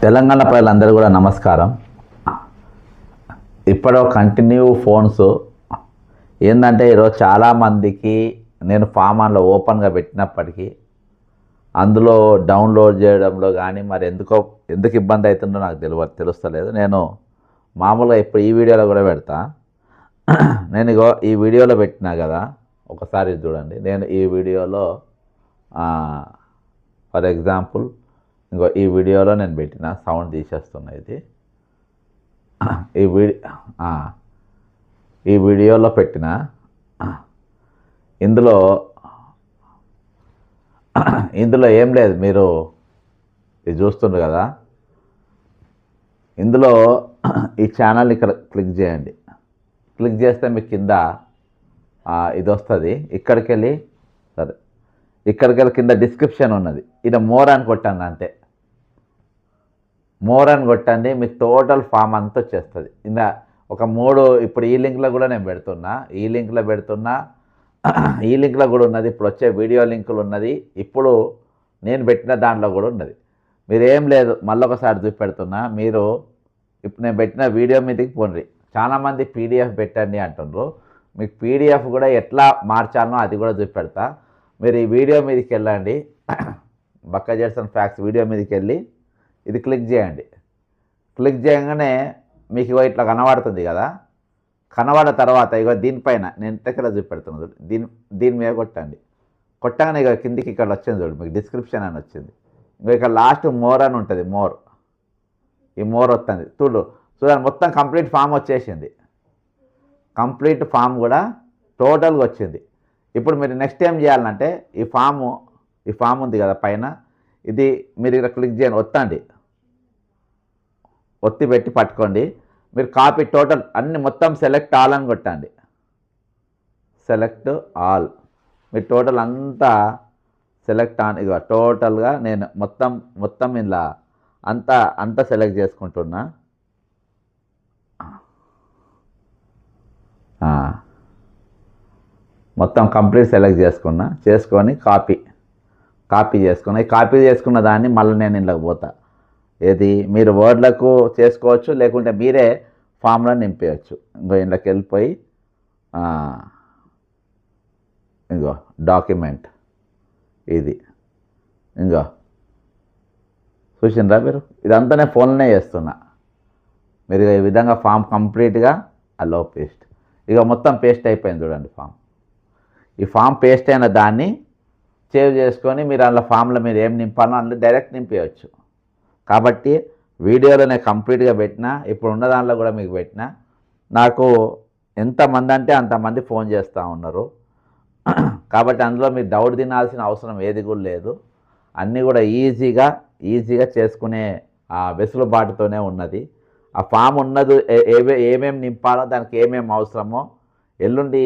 తెలంగాణ ప్రజలందరూ కూడా నమస్కారం. ఇప్పుడు కంటిన్యూ ఫోన్స్ ఏంటంటే ఈరోజు చాలామందికి నేను ఫామాన్లో ఓపెన్గా పెట్టినప్పటికీ అందులో డౌన్లోడ్ చేయడంలో కానీ మరి ఎందుకు ఇబ్బంది అవుతుందో నాకు తెలుస్తలేదు. నేను మామూలుగా ఇప్పుడు ఈ వీడియోలో కూడా పెడతా. నేను ఈ వీడియోలో పెట్టినా కదా, ఒకసారి చూడండి. నేను ఈ వీడియోలో ఫర్ ఎగ్జాంపుల్ ఈ వీడియోలో నేను పెట్టిన సౌండ్ తీసేస్తున్నా. ఇది ఈ వీడియోలో పెట్టిన ఇందులో ఏం లేదు, మీరు ఇది చూస్తుండ్రు కదా. ఇందులో ఈ ఛానల్ ఇక్కడ క్లిక్ చేయండి. క్లిక్ చేస్తే మీకు కింద ఇది వస్తుంది. ఇక్కడికి వెళ్ళి కింద డిస్క్రిప్షన్ ఉన్నది. ఇది మోర్ అని కొట్టండి, అంతే. మోర్ అని కొట్టండి, మీకు టోటల్ ఫామ్ అంతా వచ్చేస్తుంది. ఇలా ఒక 3 ఇప్పుడు ఈ లింక్లో కూడా నేను పెడుతున్నా, ఈ లింక్లో కూడా ఉన్నది. ఇప్పుడు వచ్చే వీడియో లింకులు ఉన్నది, ఇప్పుడు నేను పెట్టిన దాంట్లో కూడా ఉన్నది. మీరు ఏం లేదు, మళ్ళొకసారి చూపెడుతున్నా. మీరు ఇప్పుడు నేను పెట్టిన వీడియో మీదకి పోండి. చాలామంది పీడిఎఫ్ పెట్టండి అంటున్నారు. మీకు పీడిఎఫ్ కూడా ఎట్లా మార్చాలనో అది కూడా చూపెడతా. మీరు ఈ వీడియో మీదకి వెళ్ళండి, బక్క జెర్సన్ ఫ్యాక్ట్స్ వీడియో మీదకి వెళ్ళి ఇది క్లిక్ చేయండి. క్లిక్ చేయగానే మీకు ఇట్లా కనబడుతుంది కదా. కనబడిన తర్వాత దీనిపైన నేను ఇంతకలా చూపెడుతున్నాను, దీని మీద కొట్టండి. కొట్టగానే కిందికి ఇక్కడ వచ్చింది చూడు, మీకు డిస్క్రిప్షన్ అని వచ్చింది. ఇక్కడ లాస్ట్ మోర్ అని ఉంటుంది. ఈ మోర్ వస్తుంది చూడండి. మొత్తం కంప్లీట్ ఫామ్ వచ్చేసింది. కంప్లీట్ ఫామ్ కూడా టోటల్గా వచ్చింది. ఇప్పుడు మీరు నెక్స్ట్ ఏం చేయాలంటే ఈ ఫామ్ ఉంది కదా పైన, ఇది మీరు ఇక్కడ క్లిక్ చేయండి, ఒత్తి పెట్టి పట్టుకోండి. మీరు కాపీ టోటల్ అన్ని మొత్తం సెలెక్ట్ ఆల్ అని కొట్టండి. సెలెక్ట్ ఆల్, మీరు టోటల్ అంతా సెలెక్ట్ ఆన్. టోటల్గా నేను మొత్తం ఇలా అంతా సెలెక్ట్ చేసుకుంటున్నా. మొత్తం కంప్లీట్ సెలెక్ట్ చేసుకొని కాపీ చేసుకున్న దాన్ని మళ్ళీ నేను ఇంట్లోకి పోతా. ఏది మీరు వర్డ్లకు చేసుకోవచ్చు, లేకుంటే మీరే ఫామ్లో నింపేయచ్చు. ఇంట్లోకి వెళ్ళిపోయి డాక్యుమెంట్ ఇది చూసిండ్రా మీరు. ఇదంతా నేను ఫోన్లోనే చేస్తున్నా. మీరు ఈ విధంగా ఫామ్ కంప్లీట్గా అలో పేస్ట్ మొత్తం పేస్ట్ అయిపోయింది చూడండి ఫామ్. ఈ ఫామ్ పేస్ట్ అయిన దాన్ని సేవ్ చేసుకొని మీరు అందులో ఫామ్లో మీరు ఏం నింపాలో అందులో డైరెక్ట్ నింపేయచ్చు. కాబట్టి వీడియోలోనే కంప్లీట్గా పెట్టినా, ఇప్పుడు ఉన్న దాంట్లో కూడా మీకు పెట్టినా. నాకు ఎంతమంది అంటే అంతమంది ఫోన్ చేస్తూ ఉన్నారు. కాబట్టి అందులో మీరు డౌట్ తినాల్సిన అవసరం ఏది కూడా లేదు. అన్నీ కూడా ఈజీగా చేసుకునే వెసులుబాటుతోనే ఉన్నది. ఆ ఫామ్ ఉన్నది ఏమేమి నింపాలో, దానికి ఏమేమి అవసరమో ఎల్లుండి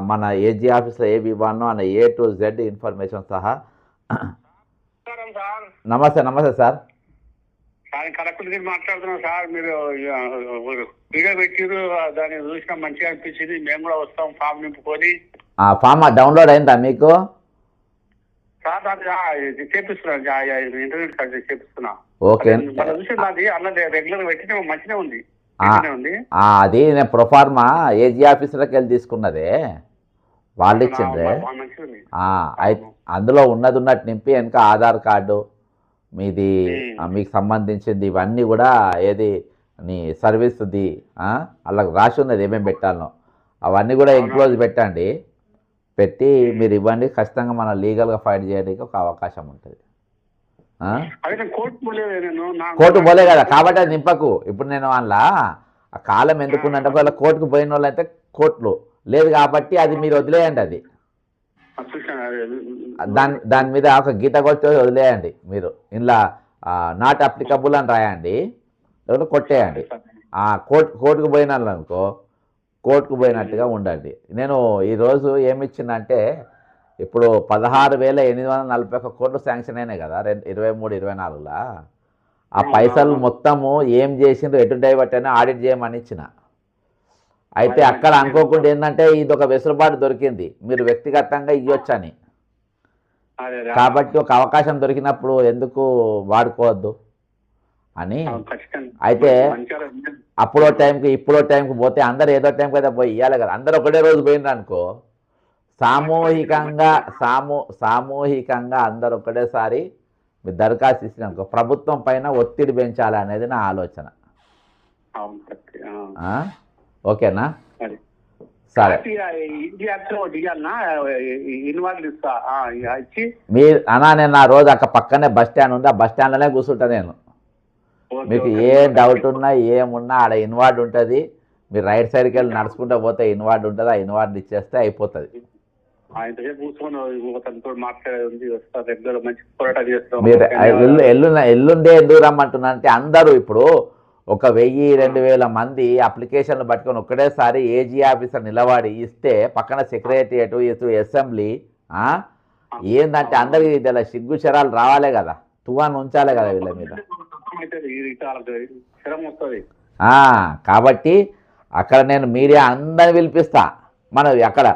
మన ఏజీ ఆఫీస్లో ఏవి ఇవ్వాలనో అన్న A to Z ఇన్ఫర్మేషన్ సహా. నమస్తే సార్. కలెక్టర్ దగ్గర మాట్లాడుతున్నాం సార్. మీరు వీడియో పెట్టిరు, దాన్ని చూసినా మంచిగా అనిపించింది. మేము కూడా వస్తాం ఫామ్ నింపుకొని. ఫామ్ డౌన్లోడ్ అయిందా మీకు? సార్ చేపిస్తున్నాను, ఇంటర్నెట్ చేపిస్తున్నా. ఓకే, చూసింది అన్న రెగ్యులర్ పెట్టిన మంచిగా ఉంది. అది నేను ప్రొఫార్మా ఏజీ ఆఫీసులకు వెళ్ళి తీసుకున్నదే, వాళ్ళు ఇచ్చిండ్రే. అందులో ఉన్నట్టు నింపి వెనక ఆధార్ కార్డు మీది, మీకు సంబంధించింది ఇవన్నీ కూడా ఏది నీ సర్వీస్ది అలా రాసి ఉన్నది ఏమేమి పెట్టాలనో అవన్నీ కూడా ఎంక్లోజ్ పెట్టండి. పెట్టి మీరు ఇవ్వండి. ఖచ్చితంగా మనం లీగల్గా ఫైట్ చేయడానికి ఒక అవకాశం ఉంటుంది. కోర్టు పోలే కదా, కాబట్టి అది నింపకు. ఇప్పుడు నేను అందులో ఆ కాలం ఎందుకున్నంటే ఒకవేళ కోర్టుకు పోయిన వాళ్ళు అయితే కోర్టులు లేదు కాబట్టి అది మీరు వదిలేయండి. అది దాని మీద ఒక గీత కొట్టి వదిలేయండి. మీరు ఇందులో నాట్ అప్లికబుల్ అని రాయండి, లేకపోతే కొట్టేయండి. కోర్టుకు పోయిన వాళ్ళు అనుకో, కోర్టుకు పోయినట్టుగా ఉండండి. నేను ఈరోజు ఏమిచ్చిందంటే, ఇప్పుడు 16,841 కోట్లు శాంక్షన్ అయినాయి కదా 23-24లో. ఆ పైసలు మొత్తము ఏం చేసిండ్రు, ఎటు డైవర్ట్ అయినా ఆడిట్ చేయమని ఇచ్చిన. అయితే అక్కడ అనుకోకుండా ఏంటంటే ఇది ఒక వెసులుబాటు దొరికింది, మీరు వ్యక్తిగతంగా ఇవ్వచ్చని. కాబట్టి ఒక అవకాశం దొరికినప్పుడు ఎందుకు వాడుకోవద్దు? అని. ఖచ్చితంగా. అయితే మంచిగా అప్పుడో టైంకి ఇప్పుడో టైంకి పోతే అందరు ఏదో టైంకి అయితే పోయి ఇవ్వాలి కదా. అందరు ఒకటే రోజు పోయినారు అనుకో, సామూహికంగా అందరు ఒకటేసారి మీరు దరఖాస్తు ఇచ్చినానుకో ప్రభుత్వం పైన ఒత్తిడి పెంచాలి అనేది నా ఆలోచన. అవును, కరెక్ట్. ఆ? ఓకేనా? మరి సరే. ఇన్వాల్వ్ ఇస్తా ఇచ్చి మీరు అన్నా నేను నా రోజు అక్కడ పక్కనే బస్ స్టాండ్ ఉంది, ఆ బస్ స్టాండ్లోనే కూర్చుంటా నేను. మీకు ఏ డౌట్ ఉన్నా ఏమున్నా ఆడ ఇన్వార్డ్ ఉంటుంది. మీరు రైట్ సైడ్కి వెళ్ళి నడుచుకుంటూ పోతే ఇన్వార్డ్ ఉంటుంది, ఆ ఇన్వార్డ్ ఇచ్చేస్తే అయిపోతుంది. మీరు ఎల్లుండే ఎందుకు రమ్మంటున్నా అంటే అందరూ ఇప్పుడు 1000-2000 మంది అప్లికేషన్లు పట్టుకొని ఒక్కటేసారి ఏజీ ఆఫీసర్ నిలబడి ఇస్తే పక్కన సెక్రటరియట్ ఇటు అసెంబ్లీ ఏందంటే అందరికి ఇలా సిగ్గు శరాలు రావాలే కదా, తువాను ఉంచాలే కదా వీళ్ళ మీద. కాబట్టి అక్కడ నేను మీడియా అందరిని పిలిపిస్తా. మనం అక్కడ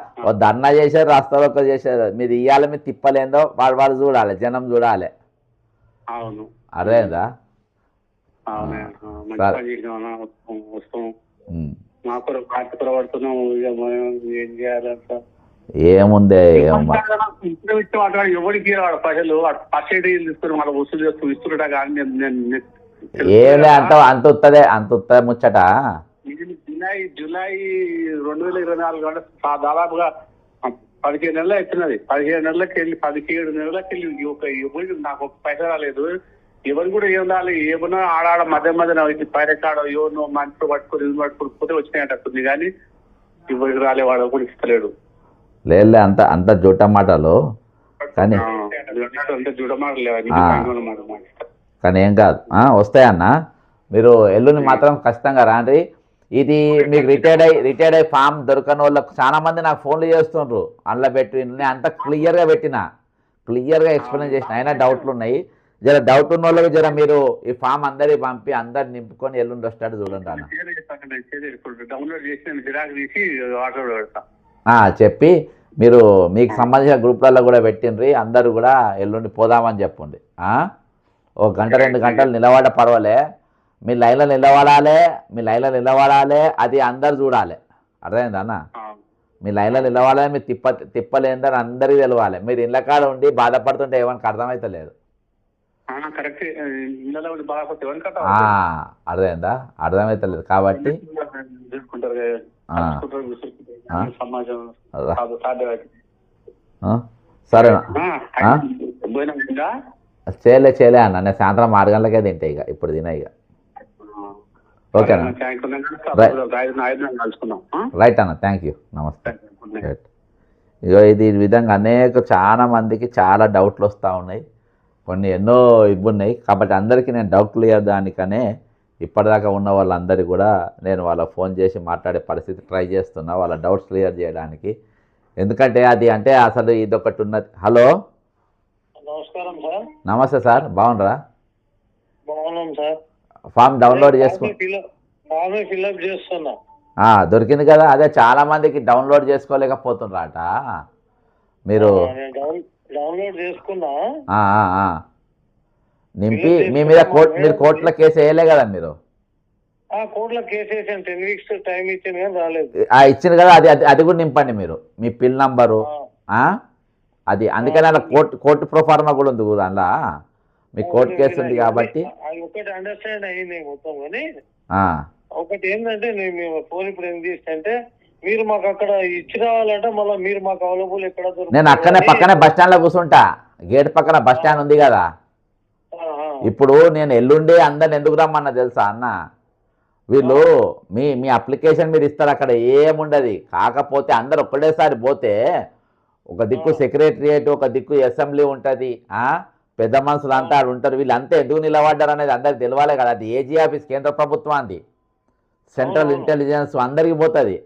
ధర్నా చేశారు, రాస్తారోకో చేశారు, మీరు ఇయ్యాల మీద తిప్పలేందో వాడు చూడాలి, జనం చూడాలి. అర్థమైందా? ఏముంది ఎవరికి పైసలు పర్సెంటేజ్ తీసుకుని మళ్ళీ వసూలు చేస్తూ ఇస్తున్నా కానీ ఏలే అంత ఉత్తదే ముచ్చట. జూలై 2024 అంటే దాదాపుగా 15 నెలలు అవుతున్నది. 17 నెలలకి వెళ్ళి 17 నెలలకి వెళ్ళి ఎవరికి నాకు ఒక పైస రాలేదు. ఎవరు కూడా ఏం రాలి, ఏమన్నా ఆడాడ మధ్య పైరెక్కాడో ఎవరినో మంచి పట్టుకొని పోతే వచ్చినాయంటుంది కానీ ఎవరికి రాలే, వాడు కూడా ఇస్తలేడు. లేదు అంత జూట మాటలు కానీ కానీ ఏం కాదు, వస్తాయన్న. మీరు ఎల్లుండి మాత్రం ఖచ్చితంగా రాండి. ఇది మీకు రిటైర్డ్ అయ్యి ఫామ్ దొరకని వాళ్ళకు చాలా మంది నాకు ఫోన్లు చేస్తుండ్రు. అందులో పెట్టి నేను అంతా క్లియర్గా ఎక్స్ప్లెయిన్ చేసిన, అయినా డౌట్లు ఉన్నాయి. జర డౌట్ ఉన్న వాళ్ళకి జర మీరు ఈ ఫామ్ అందరికి పంపి అందరు నింపుకొని ఎల్లుండి వస్తాడు చూడండి అన్న. చెప్పి మీరు మీకు సంబంధించిన గ్రూప్లలో కూడా పెట్టిండ్రి, అందరూ కూడా ఎల్లుండి పోదామని చెప్పండి. 1 గంట 2 గంటలు నిలబడ పర్వాలే, మీ లైన్లో నిలబడాలి, అది అందరు చూడాలి. అర్థమైందా అన్న? మీ లైన్లో నిలబడాలి, మీరు తిప్పలేదని అందరికీ తెలవాలి. మీరు ఇళ్ళ కాడ ఉండి బాధపడుతుంటే ఏమనికి అర్థమవుతలేదు. అర్థమైందా? అర్థమవుతలేదు కాబట్టి సరేనా? చేయలే అన్న, నేను సాయంత్రం 6 గంటలకే తింటా, ఇక ఇప్పుడు తిన ఇక. ఓకేనా? రైట్ అన్న, థ్యాంక్ యూ, నమస్తే. ఇగో ఇది విధంగా చాలా మందికి చాలా డౌట్లు వస్తూ ఉన్నాయి, కొన్ని ఎన్నో ఇబ్బంది. కాబట్టి అందరికీ నేను డౌట్ క్లియర్ దానికనే ఇప్పటిదాకా ఉన్న వాళ్ళందరికీ కూడా నేను వాళ్ళకి ఫోన్ చేసి మాట్లాడే పరిస్థితి ట్రై చేస్తున్నా, వాళ్ళ డౌట్స్ క్లియర్ చేయడానికి. ఎందుకంటే అది అంటే అసలు ఇదొకటి ఉన్నది. హలో, నమస్కారం సార్. నమస్తే సార్, బాగుండరా? బాగున్నాం సార్. ఫామ్ డౌన్లోడ్ చేస్తున్నా, దొరికింది కదా. అదే చాలా మందికి డౌన్లోడ్ చేసుకోలేకపోతున్నారట. మీరు డౌన్లోడ్ చేసుకున్నా, నింపి మీ మీద మీరు కోర్టులో కేసు వేయలే కదా మీరు? కోర్టులో కేసు వేసాను, 10 వీక్స్ టైం ఇచ్చింది కానీ రాలేదు. ఇచ్చింది కదా, అది కూడా నింపండి మీరు, మీ పిన్ నంబరు అది. అందుకని అలా కోర్టు ప్రొఫార్మా కూడా ఉంది కూడా అందులో, మీ కోర్టు కేసు ఉంది కాబట్టి. ఒకటి అండర్స్టాండ్ అయ్యింది మొత్తం, కానీ ఒకటి ఏంటంటే నేను ఫోన్ ఇప్పుడు ఏం చేస్తే మీరు మాకు అక్కడ ఇచ్చి రావాలంటే మళ్ళీ మీరు మాకు అవైలబుల్ ఎక్కడ దొరుకుతుంది? నేను పక్కనే బస్ స్టాండ్లో కూర్చుంటా, గేట్ పక్కన బస్ స్టాండ్ ఉంది కదా. ఇప్పుడు నేను ఎల్లుండి అందరిని ఎందుకు రమ్మన్నా తెలుసా అన్న? వీళ్ళు మీ అప్లికేషన్ మీరు ఇస్తారు, అక్కడ ఏముండదు. కాకపోతే అందరు ఒక్కటేసారి పోతే ఒక దిక్కు సెక్రటరియట్, ఒక దిక్కు అసెంబ్లీ ఉంటుంది, పెద్ద మనుషులు అంతా ఉంటారు. వీళ్ళంతా ఎందుకు నిలబడ్డారు అనేది అందరికి తెలవాలి కదా. అది ఏజీ ఆఫీస్, కేంద్ర ప్రభుత్వానికి, సెంట్రల్ ఇంటెలిజెన్స్ అందరికి పోతుంది.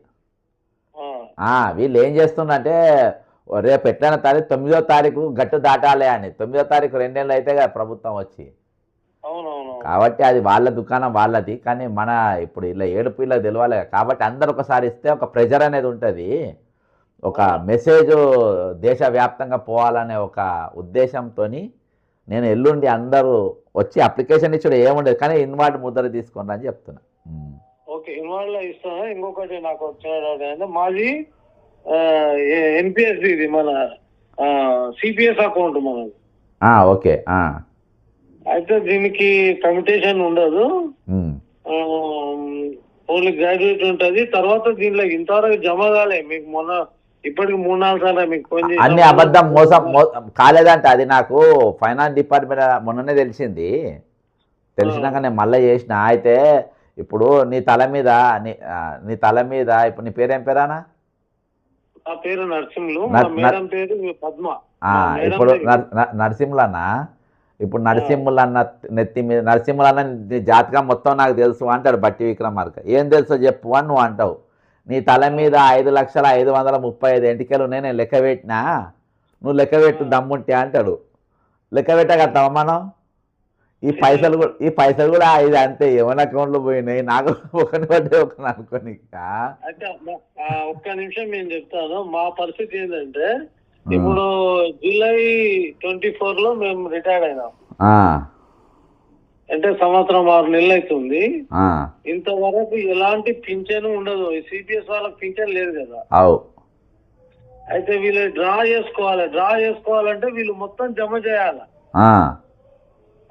వీళ్ళు ఏం చేస్తుందంటే రేపు ఎట్లైనా తారీఖు 9వ తారీఖు గట్టు దాటాలి అని, 9వ తారీఖు 2 నెలలు అయితే కదా ప్రభుత్వం వచ్చి. కాబట్టి అది వాళ్ళ దుకాణం వాళ్ళది, కానీ మన ఇప్పుడు ఇలా ఏడుపు ఇలా తెలవాలి. కాబట్టి అందరు ఒకసారి ఇస్తే ఒక ప్రెజర్ అనేది ఉంటుంది, ఒక మెసేజ్ దేశవ్యాప్తంగా పోవాలనే ఒక ఉద్దేశంతో నేను ఎల్లుండి అందరూ వచ్చి అప్లికేషన్ ఇచ్చాడు ఏముండదు, కానీ ఇన్వార్డ్ ముద్ర తీసుకోండి అని చెప్తున్నా. ఓకే, ఇన్వాల్వ్ ఇస్తాను. ఇంకొకటి నాకు వచ్చిన మాది ఎన్పిఎస్ ఇది మన సిపిఎస్ అకౌంట్ మనది. ఓకే. అయితే దీనికి కమిటేషన్ ఉండదు, ఓన్లీ గ్రాడ్యుయేట్ ఉంటది. తర్వాత దీంట్లో ఇంతవరకు జమ కాలే మీకు, మొన్న ఇప్పటికి 3-4 సార్లు మీకు ఫోన్ చేసి అన్ని అబద్ధం మోసం కాలేదంట. అది నాకు ఫైనాన్స్ డిపార్ట్మెంట్ మొన్ననే తెలిసింది. తెలిసినాక నేను మళ్ళీ చేసిన. అయితే ఇప్పుడు నీ తల మీద ఇప్పుడు నీ పేరేం పేరానా? నా పేరు నరసింహులు, మేడం పేరు పద్మ. ఇప్పుడు నరసింహులన్నా, ఇప్పుడు నరసింహులన్న నెత్తి మీద నరసింహులన్న నీ జాతకం మొత్తం నాకు తెలుసు అంటాడు బట్టి విక్రమార్క. ఏం తెలుసో చెప్పు అని నువ్వు అంటావు. నీ తల మీద 5,535,000 ఎంటికలు ఉన్నాయి, నేను లెక్క పెట్టినా, నువ్వు లెక్క పెట్టు దమ్ముంటే అంటాడు. లెక్క పెట్టగలుగుతావా మనం? ఈ పైసలు కూడా ఇది అంతే, ఎవరి అకౌంట్లో పోయినాయి, నాకు ఒకని పడ్డే ఒకని అనుకోని. అయితే ఒక్క నిమిషం నేను చెప్తాను. మా పరిస్థితి ఏంటంటే ఇప్పుడు జూలై 24 లో మేము రిటైర్డ్ అయినాం. అంటే సంవత్సరం 6 నెలలు అవుతుంది. ఇంతవరకు ఎలాంటి పింఛను ఉండదు. సిపిఎస్ వాళ్ళకి పింఛన్ లేదు కదా. అయితే వీళ్ళు డ్రా చేసుకోవాలంటే వీళ్ళు మొత్తం జమ చేయాలి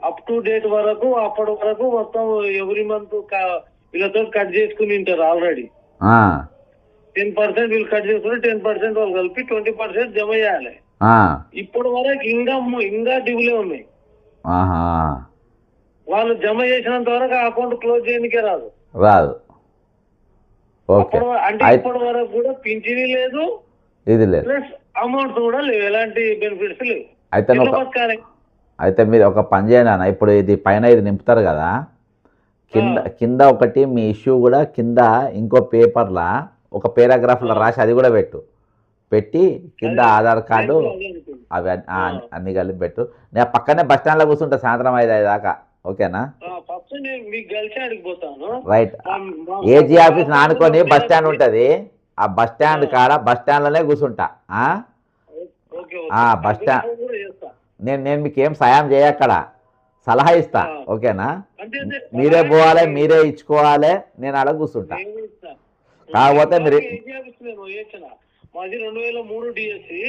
అప్ టు డేట్ వరకు. అప్పటి వరకు మొత్తం ఎవ్రీ మంత్ వీళ్ళతో కట్ చేసుకుని ఉంటారు ఆల్రెడీ. 10% వీళ్ళు కట్ చేసుకుని 10% వాళ్ళు కలిపి 20% జమ చేయాలి. ఇప్పటి వరకు ఇంకా డ్యూలే ఉన్నాయి. వాళ్ళు జమ చేసినంత వరకు ఆ అకౌంట్ క్లోజ్ చేయడానికే రాదు. అంటే ఇప్పటి వరకు కూడా పింఛనీ లేదు, ఇది లేదు, ప్లస్ అమౌంట్ కూడా లేవు, ఎలాంటి బెనిఫిట్స్ లేవు. అయితే మీరు ఒక పని చేయనా, ఇప్పుడు ఇది పైన ఇది నింపుతారు కదా, కింద ఒకటి మీ ఇష్యూ కూడా కింద ఇంకో పేపర్లా ఒక పేరాగ్రాఫ్లో రాసి అది కూడా పెట్టి కింద ఆధార్ కార్డు అవి అన్ని కలిపి పెట్టు. నేను పక్కనే బస్ స్టాండ్లో కూర్చుంటా సాయంత్రం 5 దాకా. ఓకేనా? రైట్. ఏజీ ఆఫీస్ నానుకొని బస్ స్టాండ్ ఉంటుంది, ఆ బస్ స్టాండ్ కాడ బస్ స్టాండ్లోనే కూర్చుంటా. బస్ స్టాండ్ నేను మీకు ఏం సాయం చేయక్కడ, సలహా ఇస్తా. ఓకేనా? మీరే పోవాలి, మీరే ఇచ్చుకోవాలి, నేను అలా కూర్చుంటా. కాకపోతే మీరు మాది 2003 డిఎస్సి,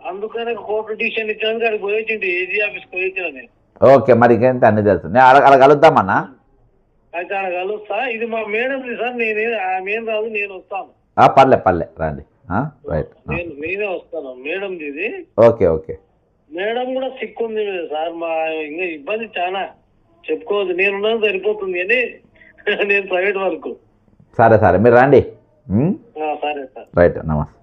అందుకనే కోర్టు డిసిషన్ ఇచ్చాను అక్కడికి పోయింది, ఏజీ ఆఫీస్ పోయించిన. ఓకే, మరి ఇంకేంటి అన్ని తెలుసు. నేను అలా కలుద్దామన్నా. అయితే అలా కలుస్తా. ఇది మా మేడం సార్, ఆమెం రాదు, నేను వస్తాను. పర్లే రండి. రైట్, నేనే వస్తాను మేడం ఇది. ఓకే. మేడం కూడా సిక్ ఉంది సార్, మా ఇంకా ఇబ్బంది చాలా చెప్పుకోవద్దు. నేనున్నాను సరిపోతుంది అని నేను ప్రైవేట్ వర్క్. సరే మీరు రండి. సరే సార్, రైట్, నమస్తే.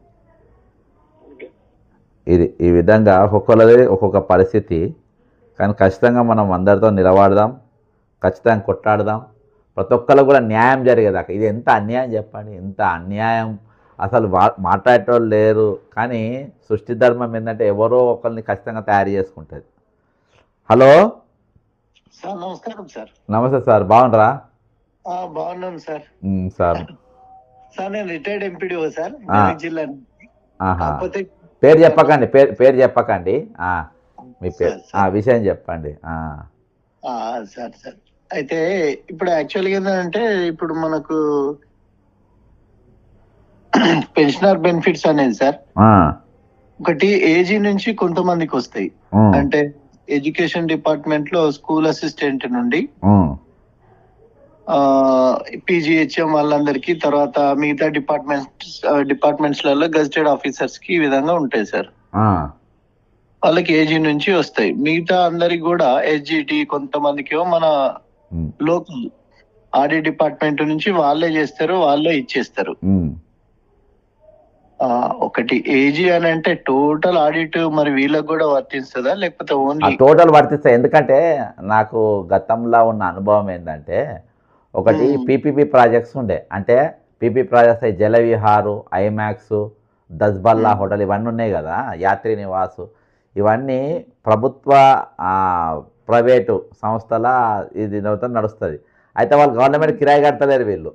ఇది ఈ విధంగా ఒక్కొక్కరిది ఒక్కొక్క పరిస్థితి, కానీ ఖచ్చితంగా మనం అందరితో నిలబడదాం, ఖచ్చితంగా కొట్లాడదాం. ప్రతి ఒక్కరు కూడా న్యాయం జరిగేదాకా. ఇది ఎంత అన్యాయం చెప్పండి, ఎంత అన్యాయం. అసలు మాట్లాడేటోళ్ళు లేరు, కానీ సృష్టి ధర్మం ఏంటంటే ఎవరో ఒకరిని ఖచ్చితంగా తయారు చేసుకుంటుంది. హలో సార్, నమస్కారం సార్. నమస్తే సార్, బాగుండరా? బాగున్నాను సార్. సార్ నేను రిటైర్డ్ ఎంపీడీఓ సార్, జిల్లా. పేరు చెప్పకండి, మీ పేరు, విషయం చెప్పండి. సార్ అయితే ఇప్పుడు యాక్చువల్గా ఏంటంటే ఇప్పుడు మనకు పెన్షనర్ బెనిఫిట్స్ అనేది సార్ ఒకటి ఏజీ నుంచి కొంతమందికి వస్తాయి. అంటే ఎడ్యుకేషన్ డిపార్ట్మెంట్ లో స్కూల్ అసిస్టెంట్ నుండి పీజీహెచ్ఎం వాళ్ళందరికీ, తర్వాత మిగతా డిపార్ట్మెంట్స్ లలో గెజిటెడ్ ఆఫీసర్స్ కి ఈ విధంగా ఉంటాయి సార్. వాళ్ళకి ఏజీ నుంచి వస్తాయి. మిగతా అందరికి కూడా ఎస్జిటి, కొంతమందికి మన లోకల్ ఆడిట్ డిపార్ట్మెంట్ నుంచి వాళ్ళే చేస్తారు, వాళ్ళే ఇచ్చేస్తారు. ఒకటి ఏజీ అని అంటే టోటల్ ఆడిట్ మరి వీళ్ళకి కూడా వర్తిస్తుందా, లేకపోతే ఓన్లీ? టోటల్ వర్తిస్తాయి. ఎందుకంటే నాకు గతంలో ఉన్న అనుభవం ఏంటంటే, ఒకటి పీపీపీ ప్రాజెక్ట్స్ ఉండే. అంటే PP projects Jalavihar, IMAX, Daspalla hotel ఇవన్నీ ఉన్నాయి కదా, యాత్రి నివాసు, ఇవన్నీ ప్రభుత్వ ప్రైవేటు సంస్థల ఇది నడుస్తుంది. అయితే వాళ్ళు గవర్నమెంట్ కిరాయి కడతలేరు వీళ్ళు.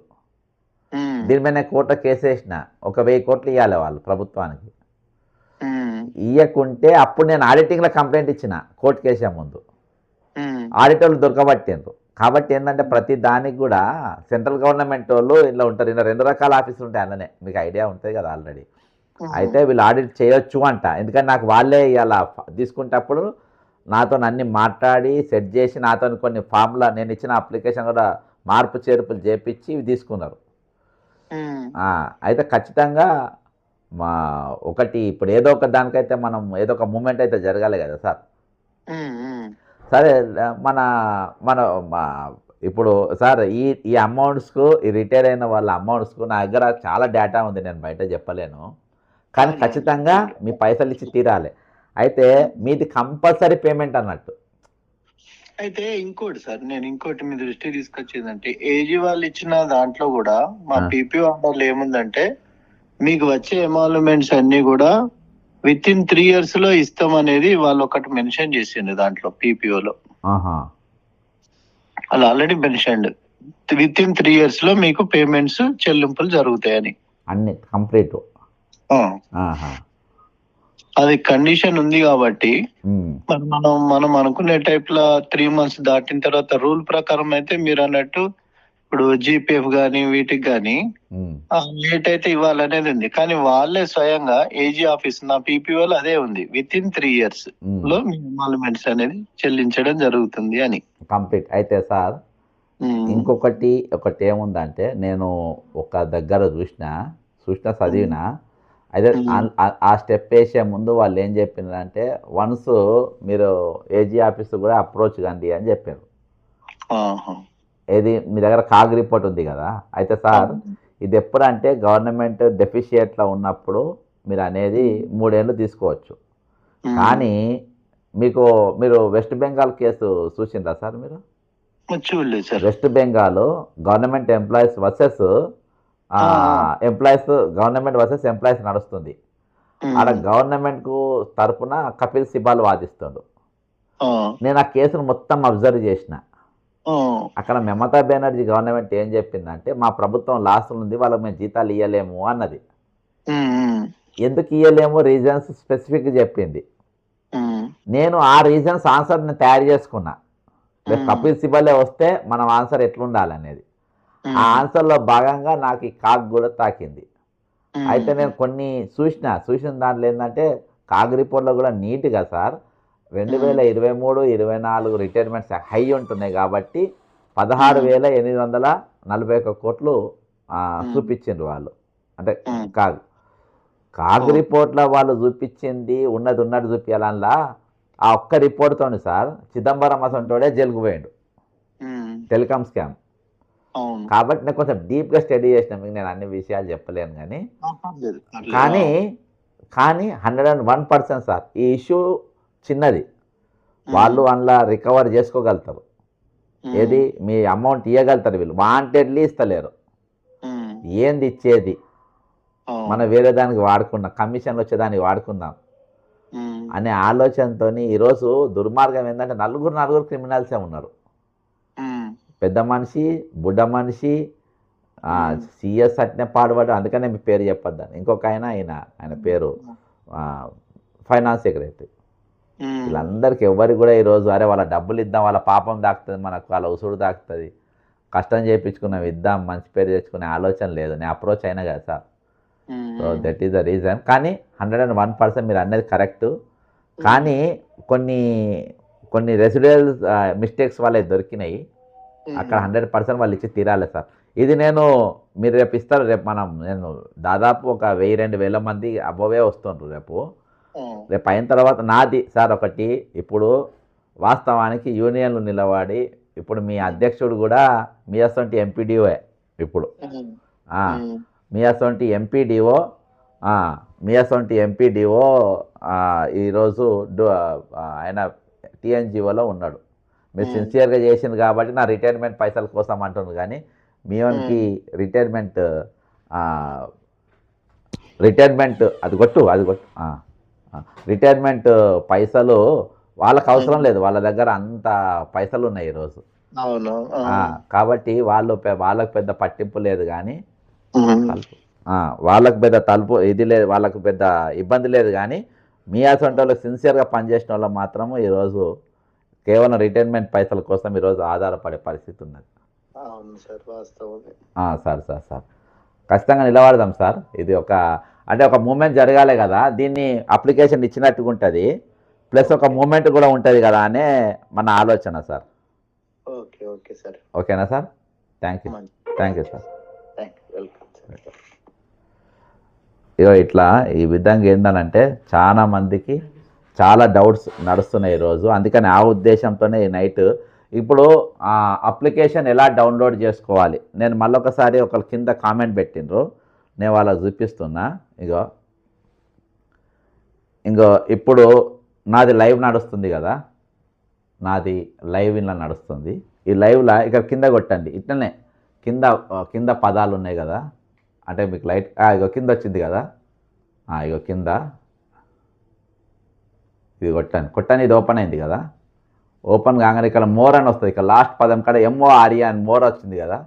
దీని మీద కోర్టులో కేసు వేసిన 1,000 కోట్లు ఇవ్వాలి వాళ్ళు ప్రభుత్వానికి. ఇయ్యకుంటే అప్పుడు నేను ఆడిటింగ్లో కంప్లైంట్ ఇచ్చిన కోర్టు కేసే ముందు. ఆడిటర్లు దొరకబట్టిండ్రు. కాబట్టి ఏంటంటే ప్రతి దానికి కూడా సెంట్రల్ గవర్నమెంట్ వాళ్ళు ఇలా ఉంటారు. ఇలా 2 రకాల ఆఫీసులు ఉంటాయి అందులోనే, మీకు ఐడియా ఉంటుంది కదా ఆల్రెడీ. అయితే వీళ్ళు ఆడిట్ చేయొచ్చు అంట. ఎందుకంటే నాకు వాళ్ళే ఇలా తీసుకుంటప్పుడు నాతో అన్ని మాట్లాడి సెట్ చేసి నాతో కొన్ని ఫామ్లా నేను ఇచ్చిన అప్లికేషన్ కూడా మార్పు చేర్పులు చేపించి ఇవి తీసుకున్నారు. అయితే ఖచ్చితంగా మా ఒకటి ఇప్పుడు ఏదో ఒక దానికైతే మనం ఏదో ఒక మూమెంట్ అయితే జరగాలి కదా సార్. సరే మన మన ఇప్పుడు సార్ ఈ అమౌంట్స్కు ఈ రిటైర్ అయిన వాళ్ళ అమౌంట్స్కు నా దగ్గర చాలా డేటా ఉంది, నేను బయట చెప్పలేను. కానీ ఖచ్చితంగా మీ పైసలు ఇచ్చి తీరాలి. అయితే మీది కంపల్సరీ పేమెంట్ అన్నట్టు. అయితే ఇంకోటి సార్, నేను ఇంకోటి మీ దృష్టికి తీసుకొచ్చేదంటే ఏజీ వాళ్ళు ఇచ్చిన దాంట్లో కూడా మా పీపీ ఆర్డర్లు ఏముందంటే మీకు వచ్చే ఎమాల్మెంట్స్ అన్ని కూడా విత్ ఇన్ 3 years లో ఇస్తాం అనేది వాళ్ళు ఒకటి మెన్షన్ చేసిండు దాంట్లో పీపీఓలో. అలా already mention with in 3 years లో మీకు పేమెంట్స్ చెల్లింపులు జరుగుతాయని అన్ని కంప్లీట్. అది కండిషన్ ఉంది కాబట్టి మనం అనుకునే టైప్ లా 3 months దాటిన తర్వాత రూల్ ప్రకారం అయితే మీరు అన్నట్టు ఇప్పుడు జీపీఎఫ్ గానీ వీటికి గానీ లేట్ అయితే ఇవ్వాలనేది ఉంది. కానీ వాళ్ళే స్వయంగా ఏజీ ఆఫీస్ నా పీపీఓలో అదే ఉంది, విత్ ఇన్ 3 years లో మీ ఎమాల్మెంట్స్ అనేది చెల్లించడం జరుగుతుంది అని కంప్లీట్. అయితే సార్ ఒకటి ఏముందంటే నేను ఒక దగ్గర చూసిన చదివిన. అయితే ఆ స్టెప్ వేసే ముందు వాళ్ళు ఏం చెప్పినారంటే వన్స్ మీరు ఏజీ ఆఫీస్ కూడా అప్రోచ్ కండి అని చెప్పారు. ఏది మీ దగ్గర కాగ్ రిపోర్ట్ ఉంది కదా. అయితే సార్ ఇది ఎప్పుడంటే గవర్నమెంట్ డెఫిషియట్లో ఉన్నప్పుడు మీరు అనేది 3 ఏళ్ళు తీసుకోవచ్చు. కానీ మీరు వెస్ట్ బెంగాల్ కేసు చూసిందా సార్? మీరు చూడలేదు sir. West Bengal government employees versus government versus employees నడుస్తుంది. ఆడ గవర్నమెంట్ కు తరపున కపిల్ సిబాల్ వాదిస్తుండు. నేను ఆ కేసును మొత్తం అబ్జర్వ్ చేసిన. అక్కడ మమతా బెనర్జీ గవర్నమెంట్ ఏం చెప్పిందంటే మా ప్రభుత్వం లాస్ ఉంది, వాళ్ళకి మేము జీతాలు ఇవ్వలేము అన్నది. ఎందుకు ఇవ్వలేము రీజన్స్ స్పెసిఫిక్ చెప్పింది. నేను ఆ రీజన్స్ ఆన్సర్ నేను తయారు చేసుకున్నా. కపిల్ సిబాలే వస్తే మనం ఆన్సర్ ఎట్లుండాలనేది. ఆ ఆన్సర్లో భాగంగా నాకు ఈ కాగ్ కూడా తాకింది. అయితే నేను కొన్ని చూసిన దాంట్లో ఏంటంటే కాగ్ రిపోర్ట్లో కూడా నీట్గా సార్ 2023-24 రిటైర్మెంట్స్ హై ఉంటున్నాయి కాబట్టి 16,841 కోట్లు చూపించిండ్రు వాళ్ళు. అంటే కాగ్ రిపోర్ట్లో వాళ్ళు చూపించింది ఉన్నట్టు చూపించాలన్నా ఆ ఒక్క రిపోర్ట్తో సార్ చిదంబరం అసంటోడే జైలుకు పోయిండు టెలికాం స్కామ్. కాబట్టి నేను కొంచెం డీప్గా స్టడీ చేసిన, మీకు నేను అన్ని విషయాలు చెప్పలేను. కానీ 101% సార్ ఈ ఇష్యూ చిన్నది, వాళ్ళు అందులో రికవర్ చేసుకోగలుగుతారు. ఏది మీ అమౌంట్ ఇవ్వగలుగుతారు. వీళ్ళు వాంటెడ్లీ ఇస్తలేరు. ఏంది ఇచ్చేది, మనం వేరే దానికి వాడుకున్నాం, కమిషన్లు వచ్చేదానికి వాడుకుందాం అనే ఆలోచనతో ఈరోజు దుర్మార్గం ఏంటంటే నలుగురు క్రిమినల్సే ఉన్నారు. పెద్ద మనిషి, బుడ్డ మనిషి, సిఎస్ అట్నే పాడుపడ్డ. అందుకనే మీ పేరు చెప్పొద్దాను. ఇంకొక ఆయన పేరు ఫైనాన్స్ సెక్రటరీ. వీళ్ళందరికీ ఎవరికి కూడా ఈరోజు అరే వాళ్ళ డబ్బులు ఇద్దాం, వాళ్ళ పాపం దాకుతుంది, మనకు వాళ్ళ ఉసుడు దాకుతుంది, కష్టం చేయించుకున్నాం ఇద్దాం, మంచి పేరు తెచ్చుకునే ఆలోచన లేదు. నేను అప్రోచ్ అయినా కదా sir. So that is the reason. కానీ 101% మీరు అన్నది కరెక్ట్. కానీ కొన్ని రెసిడెల్ మిస్టేక్స్ వాళ్ళకి దొరికినాయి. అక్కడ 100% వాళ్ళు ఇచ్చి తీరాలి సార్. ఇది మీరు రేపు ఇస్తారు. రేపు నేను దాదాపు ఒక 1000-2000 మంది అబోవే వస్తుండ్రు రేపు అయిన తర్వాత నాది సార్ ఒకటి. ఇప్పుడు వాస్తవానికి యూనియన్లు నిలబడి ఇప్పుడు మీ అధ్యక్షుడు కూడా మీ అసొంటి ఎంపీడీఓ. ఇప్పుడు మీ అసొంటి ఎంపీడీఓ ఈరోజు ఆయన టీఎన్జిఓలో ఉన్నాడు. మీరు సిన్సియర్గా చేసింది కాబట్టి నా రిటైర్మెంట్ పైసల కోసం అంటున్నారు. కానీ మీకి రిటైర్మెంట్ అది కొట్టు రిటైర్మెంట్ పైసలు వాళ్ళకి అవసరం లేదు, వాళ్ళ దగ్గర అంత పైసలు ఉన్నాయి ఈరోజు. కాబట్టి వాళ్ళకు పెద్ద పట్టింపు లేదు. కానీ వాళ్ళకు పెద్ద ఇది లేదు, వాళ్ళకు పెద్ద ఇబ్బంది లేదు. కానీ మీ అసొంటి వాళ్ళు సిన్సియర్గా పనిచేసిన వాళ్ళు మాత్రము ఈరోజు కేవలం రిటైర్మెంట్ పైసల కోసం ఈరోజు ఆధారపడే పరిస్థితి ఉన్నది. అవును సార్, వాస్తవమే. సార్ ఖచ్చితంగా నిలబడదాం సార్. ఇది ఒక మూమెంట్ జరగాలి కదా, దీన్ని అప్లికేషన్ ఇచ్చినట్టుగా ఉంటుంది, ప్లస్ ఒక మూమెంట్ కూడా ఉంటుంది కదా అనే మన ఆలోచన సార్. Okay sir. ఓకేనా sir? Thank you sir. Welcome sir. ఇట్లా ఈ విధంగా ఏందనంటే చాలా మందికి చాలా డౌట్స్ నడుస్తున్నాయి ఈరోజు. అందుకని ఆ ఉద్దేశంతోనే ఈ నైట్ ఇప్పుడు అప్లికేషన్ ఎలా డౌన్లోడ్ చేసుకోవాలి నేను మళ్ళొకసారి ఒకరు కింద కామెంట్ పెట్టిండ్రు, నేను వాళ్ళకి చూపిస్తున్నా. ఇంకో ఇప్పుడు నాది లైవ్ నడుస్తుంది కదా, నాది లైవ్ ఇలా నడుస్తుంది. ఈ లైవ్లో ఇక్కడ కింద కొట్టండి, ఇట్లనే కింద పదాలు ఉన్నాయి కదా, అంటే మీకు లైట్ కింద వచ్చింది కదా, కింద ఇది కొట్టని ఇది ఓపెన్ అయింది కదా. ఓపెన్ కాగానే ఇక్కడ మోర్ అని వస్తుంది, ఇక్కడ లాస్ట్ పదం కాడ MORE అని మోర్ వచ్చింది కదా.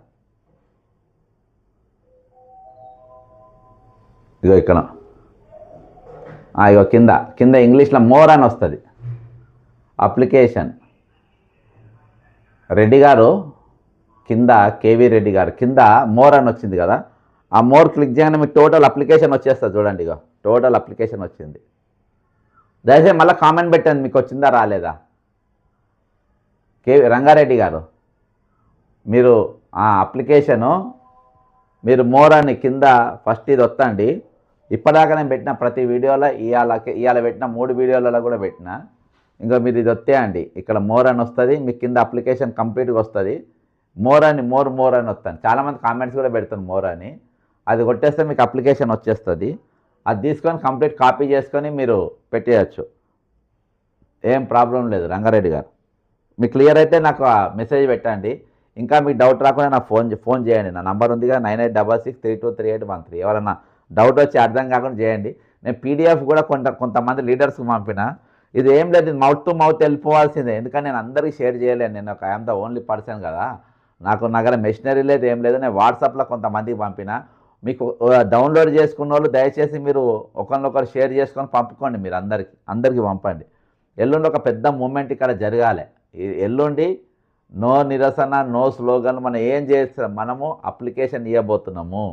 ఇక్కడ కింద ఇంగ్లీష్లో మోర్ అని వస్తుంది. అప్లికేషన్ రెడ్డి గారు కింద, KV రెడ్డి గారు కింద మోర్ అని వచ్చింది కదా, ఆ మోర్ క్లిక్ చేయగానే మీకు టోటల్ అప్లికేషన్ వచ్చేస్తుంది. చూడండి, టోటల్ అప్లికేషన్ వచ్చింది. దయచేసి మళ్ళీ కామెంట్ పెట్టండి మీకు వచ్చిందా రాలేదా. రంగారెడ్డి గారు మీరు ఆ అప్లికేషను మీరు మోర్ అని కింద ఫస్ట్ ఇది వస్తండి. ఇప్పటిదాకా నేను పెట్టిన ప్రతి వీడియోలో ఇవాళ పెట్టిన 3 వీడియోలలో కూడా పెట్టిన. ఇంకా మీరు ఇది వస్తేయండి, ఇక్కడ మోర్ అని వస్తుంది, మీకు కింద అప్లికేషన్ కంప్లీట్గా వస్తుంది. మోర్ అని వస్తాను. చాలామంది కామెంట్స్ కూడా పెడతాను మోర్ అని. అది కొట్టేస్తే మీకు అప్లికేషన్ వచ్చేస్తుంది. అది తీసుకొని కంప్లీట్ కాపీ చేసుకొని మీరు పెట్టేయచ్చు, ఏం ప్రాబ్లం లేదు. రంగారెడ్డి గారు మీకు క్లియర్ అయితే నాకు మెసేజ్ పెట్టండి. ఇంకా మీకు డౌట్ రాకుండా నాకు ఫోన్ చేయండి. నా నంబర్ ఉందిగా 9866323813. ఎవరన్నా డౌట్ వచ్చి అర్థం కాకుండా చేయండి. నేను PDF కూడా కొంతమంది లీడర్స్కి పంపిన. ఇది ఏం లేదు, మౌత్ టు మౌత్ వెళ్ళిపోవాల్సిందే. ఎందుకంటే నేను అందరికీ షేర్ చేయలేను, నేను ఐఎమ్ ద ఓన్లీ పర్సన్ కదా, నాకు దగ్గర మెషినరీ లేదు, ఏం లేదు. నేను వాట్సాప్లో కొంతమందికి పంపిన. మీకు డౌన్లోడ్ చేసుకున్న వాళ్ళు దయచేసి మీరు ఒకరినొకరు షేర్ చేసుకొని పంపుకోండి. మీరు అందరికీ పంపండి. ఎల్లుండి ఒక పెద్ద మూమెంట్ ఇక్కడ జరగాలి. ఎల్లుండి నో నిరసన, నో స్లోగన్. మనం ఏం చేస్తాం, మనము అప్లికేషన్ ఇవ్వబోతున్నాము,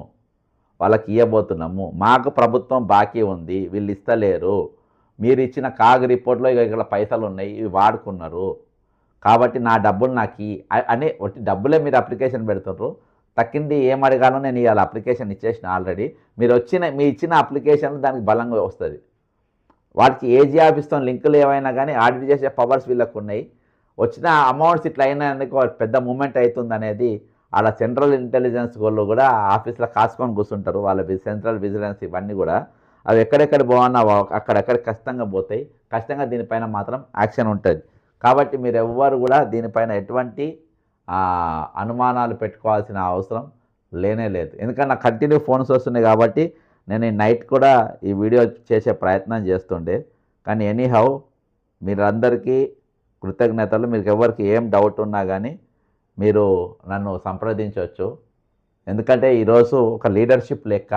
వాళ్ళకి ఇవ్వబోతున్నాము. మాకు ప్రభుత్వం బాకీ ఉంది, వీళ్ళు ఇస్తలేరు. మీరు ఇచ్చిన కాగ్ రిపోర్ట్లో ఇక్కడ పైసలు ఉన్నాయి, ఇవి వాడుకున్నారు కాబట్టి నా డబ్బులు నాకు అని ఒట్టి డబ్బులే మీరు అప్లికేషన్ పెడుతున్నారు. తక్కింది ఏం అడగాలో నేను ఇవాళ అప్లికేషన్ ఇచ్చేసిన ఆల్రెడీ. మీ ఇచ్చిన అప్లికేషన్ దానికి బలంగా వస్తుంది. వాటికి ఏజీ ఆఫీస్తో లింకులు ఏమైనా కానీ ఆడిట్ చేసే పవర్స్ వీళ్ళకు ఉన్నాయి. వచ్చిన అమౌంట్స్ ఇట్లా అయినందుకు పెద్ద మూమెంట్ అవుతుంది అనేది అలా సెంట్రల్ ఇంటెలిజెన్స్ వాళ్ళు కూడా ఆఫీస్లో కాసుకొని కూర్చుంటారు. వాళ్ళ సెంట్రల్ విజిలెన్స్ ఇవన్నీ కూడా అవి ఎక్కడెక్కడ బాగున్నా అక్కడెక్కడ ఖచ్చితంగా పోతాయి. ఖచ్చితంగా దీనిపైన మాత్రం యాక్షన్ ఉంటుంది. కాబట్టి మీరు ఎవ్వరు కూడా దీనిపైన ఎటువంటి అనుమానాలు పెట్టుకోవాల్సిన అవసరం లేనే లేదు. ఎందుకంటే నాకు కంటిన్యూ ఫోన్స్ వస్తున్నాయి కాబట్టి నేను ఈ నైట్ కూడా ఈ వీడియో చేసే ప్రయత్నం చేస్తుండే. కానీ ఎనీహౌ మీరందరికీ కృతజ్ఞతలు. మీకు ఎవరికి ఏం డౌట్ ఉన్నా కానీ మీరు నన్ను సంప్రదించవచ్చు. ఎందుకంటే ఈరోజు ఒక లీడర్షిప్ లెక్క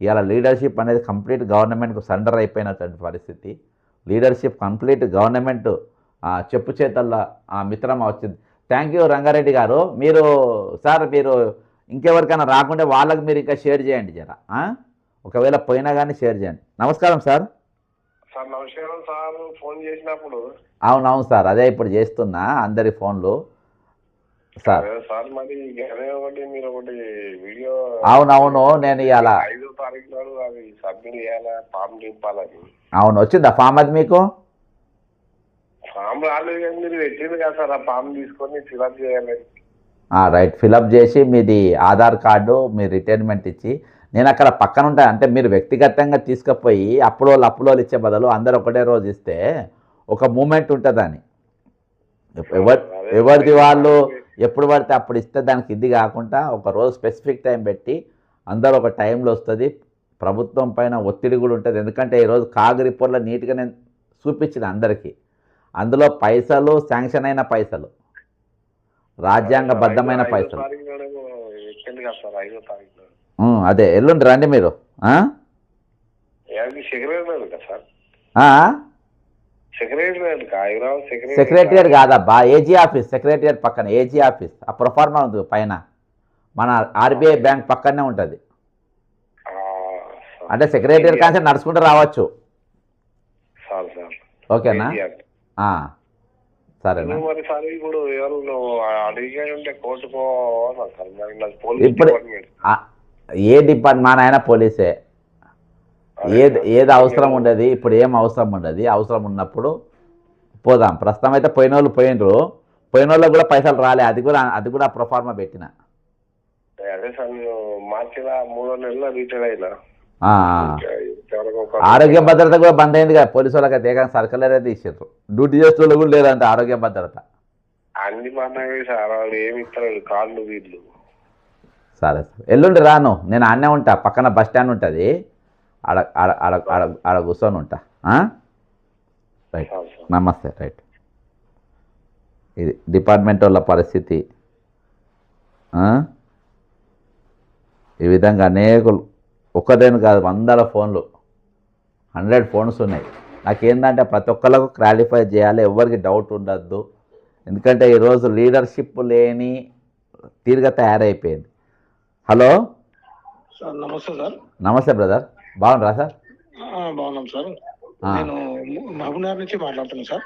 ఇవాళ లీడర్షిప్ అనేది కంప్లీట్ గవర్నమెంట్కు సరెండర్ అయిపోయినటువంటి పరిస్థితి. లీడర్షిప్ కంప్లీట్ గవర్నమెంట్ చెప్పు చేతల్లో మిత్రం వచ్చింది. థ్యాంక్ యూ రంగారెడ్డి గారు. మీరు ఇంకెవరికైనా రాకుంటే వాళ్ళకి మీరు ఇంకా షేర్ చేయండి జరా. ఒకవేళ పోయినా కానీ షేర్ చేయండి. నమస్కారం సార్. సార్ నమస్కారం సార్. ఫోన్ చేసినప్పుడు అవునవును సార్, అదే ఇప్పుడు చేస్తున్నా అందరి ఫోన్లు సార్. సార్ మరి ఒకటి మీరు ఒకటి వీడియో అవునవును నేను ఇవాళ 5వ తారీఖు నాడు అది సబ్మిట్ చేయాలా, ఫామ్ నింపాలని. అవును, వచ్చిందా ఫామ్? అది మీకు ఫామ్ రాలేదు కానీ మీరు పెట్టింది కదా సార్, ఆ ఫామ్ తీసుకొని ఫిల్అప్ చేయాలి. రైట్, ఫిలప్ చేసి మీది ఆధార్ కార్డు, మీ రిటైర్మెంట్ ఇచ్చి నేను అక్కడ పక్కన ఉంటాను. అంటే మీరు వ్యక్తిగతంగా తీసుకుపోయి అప్పులోళ్ళు ఇచ్చే బదులు అందరు ఒకటే రోజు ఇస్తే ఒక మూమెంట్ ఉంటుందని. ఎవరిది వాళ్ళు ఎప్పుడు పడితే అప్పుడు ఇస్తే దానికి ఇది కాకుండా ఒక రోజు స్పెసిఫిక్ టైం పెట్టి అందరూ ఒక టైంలో వస్తుంది. ప్రభుత్వం పైన ఒత్తిడి కూడా ఉంటుంది. ఎందుకంటే ఈరోజు కాగ్ రిపోర్ట్లో నీట్గా నేను చూపించిన అందరికీ, అందులో పైసలు శాంక్షన్ అయిన పైసలు, రాజ్యాంగబద్ధమైన పైసలు. అదే ఎల్లుండి రండి మీరు. సెక్రటరియట్ కాదబ్బా, ఏజీ ఆఫీస్, సెక్రటరియట్ పక్కన ఏజీ ఆఫీస్, ఆ ప్రొఫార్మా ఉంది పైన, మన ఆర్బీఐ బ్యాంక్ పక్కనే ఉంటుంది. అంటే సెక్రటరియట్ కానీ నడుచుకుంటూ రావచ్చు. ఓకేనా? సరేనా? ఇప్పుడు ఏ డిపార్ట్మెంట్, మా నాయన పోలీసే, ఏది అవసరం ఉండదు. ఇప్పుడు ఏం అవసరం ఉండదు, అవసరం ఉన్నప్పుడు పోదాం. ప్రస్తుతం అయితే పోయిన వాళ్ళు పోయినరు, పోయిన వాళ్ళకి కూడా పైసలు రాలే, అది కూడా ప్రొఫార్మా పెట్టిన. ఆరోగ్య భద్రత కూడా బంద్ అయింది కదా పోలీసు వాళ్ళకి, అయితే ఏకంగా సర్కులర్ అయితే ఇచ్చారు. డ్యూటీ చేసే వాళ్ళు కూడా లేదంటే ఆరోగ్య భద్రత. సరే సరే, ఎల్లుండి రాను, నేను ఆడనే ఉంటా, పక్కన బస్ స్టాండ్ ఉంటుంది, ఆడ కూర్చొని ఉంటా. రైట్, నమస్తే. రైట్, ఇది డిపార్ట్మెంట్ వాళ్ళ పరిస్థితి. ఈ విధంగా అనేకులు, ఒక్కదేని కాదు, 100 ఫోన్లు, 100 ఫోన్స్ ఉన్నాయి. నాకేందంటే ప్రతి ఒక్కళ్ళకు క్లారిఫై చేయాలి, ఎవరికి డౌట్ ఉండద్దు. ఎందుకంటే ఈరోజు లీడర్షిప్ లేని తీరుగా తయారైపోయింది. హలో సార్, నమస్తే సార్. నమస్తే బ్రదర్, బాగున్నారా సార్? బాగున్నాం సార్. నేను మహబూబ్నగర్ నుంచి మాట్లాడుతున్నాను సార్.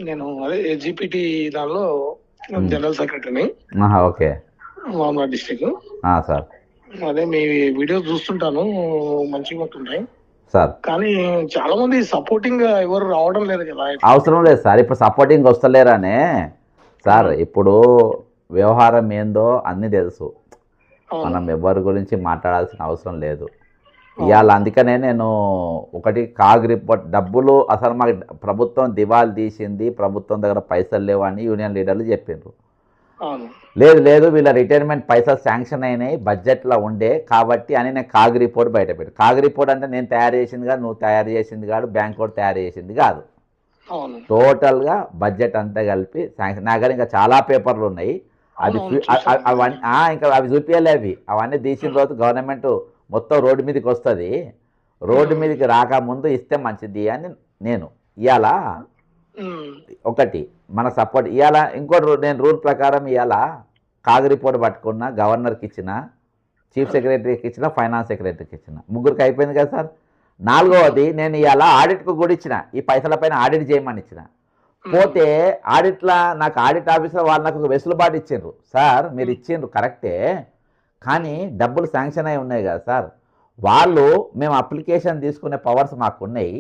నేను అదే జీపీటీ దానిలో జనరల్ సెక్రటరీని. Okay, Mahabubnagar district sir. అదే మీ వీడియోస్ చూస్తుంటాను, మంచిగా ఉంటుంటాయి సార్. కానీ చాలా మంది సపోర్టింగ్ ఎవరు రావడం లేదు కదా. అవసరం లేదు సార్, ఇప్పుడు సపోర్టింగ్ వస్తలేరానే సార్. ఇప్పుడు వ్యవహారం ఏందో అన్నీ తెలుసు, మనం ఎవరి గురించి మాట్లాడాల్సిన అవసరం లేదు ఇవాళ. అందుకనే నేను ఒకటి కాగ్ రిపోర్ట్, డబ్బులు అసలు మాకు ప్రభుత్వం దివాళి తీసింది, ప్రభుత్వం దగ్గర పైసలు లేవు అని యూనియన్ లీడర్లు చెప్పిండ్రు. లేదు వీళ్ళ రిటైర్మెంట్ పైసలు శాంక్షన్ అయినాయి, బడ్జెట్లో ఉండే కాబట్టి అని నేను కాగ్ రిపోర్ట్ బయటపెట్టి. కాగ్ రిపోర్ట్ అంటే నేను తయారు చేసింది కాదు, నువ్వు తయారు చేసింది కాదు, బ్యాంక్ కూడా తయారు చేసింది కాదు, టోటల్గా బడ్జెట్ అంతా కలిపి శాంక్షన్. నా దగ్గర ఇంకా చాలా పేపర్లు ఉన్నాయి, అది అవన్నీ ఇంకా అవి చూపించలే. అవన్నీ తీసిన రోజు గవర్నమెంట్ మొత్తం రోడ్డు మీదకి వస్తుంది, రోడ్డు మీదకి రాకముందు ఇస్తే మంచిది అని నేను ఇవాళ ఒకటి మన సపోర్ట్ ఇవాళ. ఇంకోటి నేను రూల్ ప్రకారం ఇవాళ కాగ్ రిపోర్ట్ పట్టుకున్నా, గవర్నర్కి ఇచ్చిన, చీఫ్ సెక్రటరీకి ఇచ్చిన, ఫైనాన్స్ సెక్రటరీకి ఇచ్చిన, ముగ్గురికి అయిపోయింది కదా సార్. 4వది నేను ఇవాళ ఆడిట్కు కూడా ఇచ్చిన, ఈ పైసల పైన ఆడిట్ చేయమని ఇచ్చిన. పోతే ఆడిట్లో నాకు ఆడిట్ ఆఫీసర్ వాళ్ళు నాకు ఒక వెసులుబాటు ఇచ్చిండ్రు. సార్ మీరు ఇచ్చిండ్రు కరెక్టే, కానీ డబ్బులు శాంక్షన్ అయి ఉన్నాయి కదా సార్, వాళ్ళు మేము అప్లికేషన్ తీసుకునే పవర్స్ మాకు ఉన్నాయి,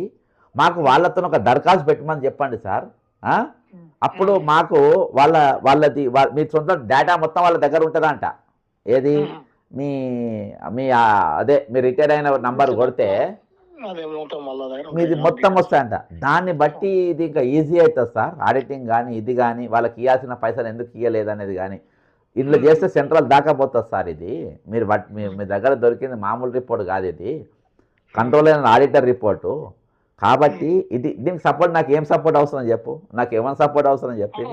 మాకు వాళ్ళతో ఒక దరఖాస్తు పెట్టమని చెప్పండి సార్. అప్పుడు మాకు వాళ్ళది మీ సొంత డేటా మొత్తం వాళ్ళ దగ్గర ఉంటుందంట. ఏది మీ మీ అదే మీరు రిటైర్ అయిన నంబర్ కొడితే మీది మొత్తం వస్తాయంట. దాన్ని బట్టి ఇది ఇంకా ఈజీ అవుతుంది సార్, ఆడిటింగ్ కానీ ఇది కానీ, వాళ్ళకి ఇవ్వాల్సిన పైసలు ఎందుకు ఇవ్వలేదు అనేది కానీ ఇట్లా చేస్తే సెంట్రల్ దాకా పోతుంది సార్. ఇది మీరు మీ దగ్గర దొరికింది మామూలు రిపోర్ట్ కాదు, ఇది కంట్రోల్ అయిన ఆడిటర్ రిపోర్టు. కాబట్టి దీనికి సపోర్ట్, నాకు ఏం సపోర్ట్ అవసరం చెప్పు, నాకు ఏమైనా సపోర్ట్ అవసరం చెప్పి.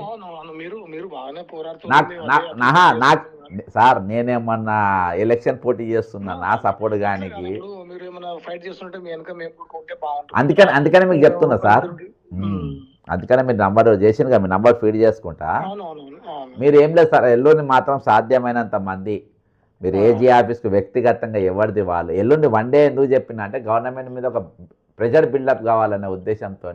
నాకు సార్ నేనేమన్నా ఎలక్షన్ పోటీ చేస్తున్నా నా సపోర్ట్ కానీ, అందుకనే మీకు చెప్తున్నా సార్. అందుకనే మీరు నంబర్ చేసిన మీ నంబర్ ఫీడ్ చేసుకుంటా. మీరు ఏం లేదు సార్, ఎల్లుండి మాత్రం సాధ్యమైనంత మంది మీరు ఏజీ ఆఫీస్కి వ్యక్తిగతంగా ఎవరిది వాళ్ళు ఎల్లుండి 1 డే ఎందుకు చెప్పిన అంటే గవర్నమెంట్ మీద ఒక ప్రెజర్ బిల్డప్ కావాలనే ఉద్దేశంతో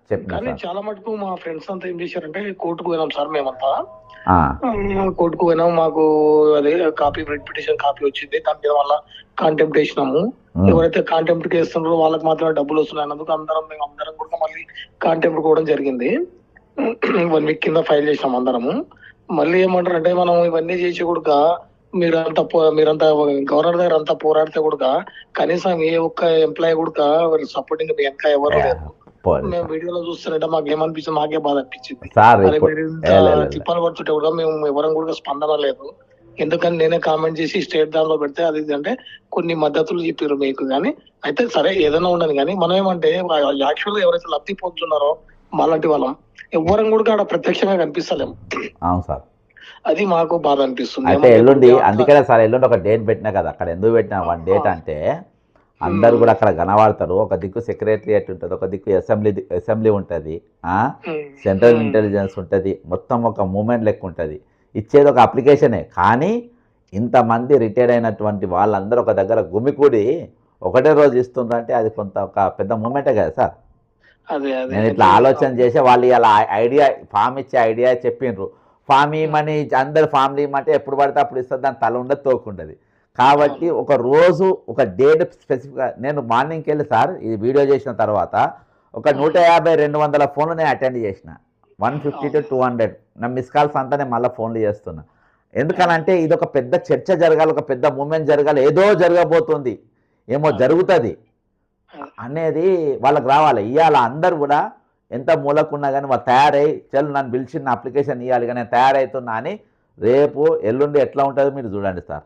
చెప్పిన. చాలా మటుకు మా ఫ్రెండ్స్ అంతా ఏం చేశారంటే కోర్టుకు పోయినాం సార్, మేమంతా కోర్టుకు పోయినాం, మాకు అదే కాపీ రెడ్ పిటిషన్ కాపీ వచ్చింది, దాని మీద వల్ల కాంటెంప్ట్ వేసినాము. ఎవరైతే కాంటెంప్ట్ వేస్తున్నారో వాళ్ళకి మాత్రమే డబ్బులు వస్తున్నాయి అన్నందుకు అందరం కూడా మళ్ళీ కాంటెంప్ట్ కూడా జరిగింది. 1 వీక్ కింద ఫైల్ చేసినాం అందరము. మళ్ళీ ఏమంటారు అంటే మనం ఇవన్నీ చేసి కూడా మీరంతా గవర్నర్ దగ్గర అంతా పోరాడితే కూడా కనీసం ఏ ఒక్క ఎంప్లాయీ కూడా సపోర్టింగ్ వెనక ఎవరు లేదు. మేము వీడియోలో చూస్తున్నట్టే మాకు ఏమనిపించింది, మాకే బాధ అనిపించింది. తిప్పలు పడుతుంటే కూడా మేము ఎవరం కూడా స్పందన లేదు. ఎందుకని నేనే కామెంట్ చేసి స్టేట్ దానిలో పెడితే అది అంటే కొన్ని మద్దతులు చెప్పారు మీకు. కానీ అయితే సరే ఏదైనా ఉండదు, కానీ మనం ఏమంటే యాక్చువల్ గా ఎవరైతే లబ్ధి పొందుతున్నారో మాలాంటి వాళ్ళం ఎవరం కూడా అక్కడ ప్రత్యక్షంగా కనిపిస్తలేము. అవును సార్, అది మాకు బాధ అనిపిస్తుంది. అయితే ఎల్లుండి అందుకనే సార్ ఎల్లుండి ఒక డేట్ పెట్టినా కదా, అక్కడ ఎందుకు పెట్టినా 1 డేట్ అంటే అందరు కూడా అక్కడ కనబడతారు. ఒక దిక్కు సెక్రటరియట్ ఉంటుంది, ఒక దిక్కు అసెంబ్లీ ఉంటుంది, సెంట్రల్ ఇంటెలిజెన్స్ ఉంటుంది, మొత్తం ఒక మూమెంట్ లెక్క ఉంటుంది. ఇచ్చేది ఒక అప్లికేషనే, కానీ ఇంతమంది రిటైర్ అయినటువంటి వాళ్ళందరూ ఒక దగ్గర గుమికూడి ఒకటే రోజు ఇస్తుందంటే అది కొంత ఒక పెద్ద మూమెంటే కదా సార్. నేను ఇట్లా ఆలోచన చేసే వాళ్ళు ఇలా ఐడియా ఫామ్ ఇచ్చే ఐడియా చెప్పిండ్రు. ఫామ్ ఇవ్వమని అందరు ఫామ్లు ఇవ్వమంటే ఎప్పుడు పడితే అప్పుడు ఇస్తుంది, దాని తల ఉండదు తోకుండదు. కాబట్టి ఒక రోజు ఒక డేట్ స్పెసిఫిక్గా నేను మార్నింగ్కి వెళ్ళి సార్ ఈ వీడియో చేసిన తర్వాత ఒక 150-200 ఫోన్లు నేను అటెండ్ చేసిన, 150 to 200 నా మిస్ కాల్స్ అంతా నేను మళ్ళీ ఫోన్లు చేస్తున్నా. ఎందుకనంటే ఇది ఒక పెద్ద చర్చ జరగాలి, ఒక పెద్ద మూమెంట్ జరగాలి, ఏదో జరగబోతుంది, ఏమో జరుగుతుంది అనేది వాళ్ళకి రావాలి. ఇవాళ అందరు కూడా ఎంత మూలకున్నా కానీ వాళ్ళు తయారై చల్ నన్ను పిలిచిన అప్లికేషన్ ఇవ్వాలి కానీ నేను తయారవుతున్నా అని రేపు ఎల్లుండి ఎట్లా ఉంటుందో మీరు చూడండి సార్.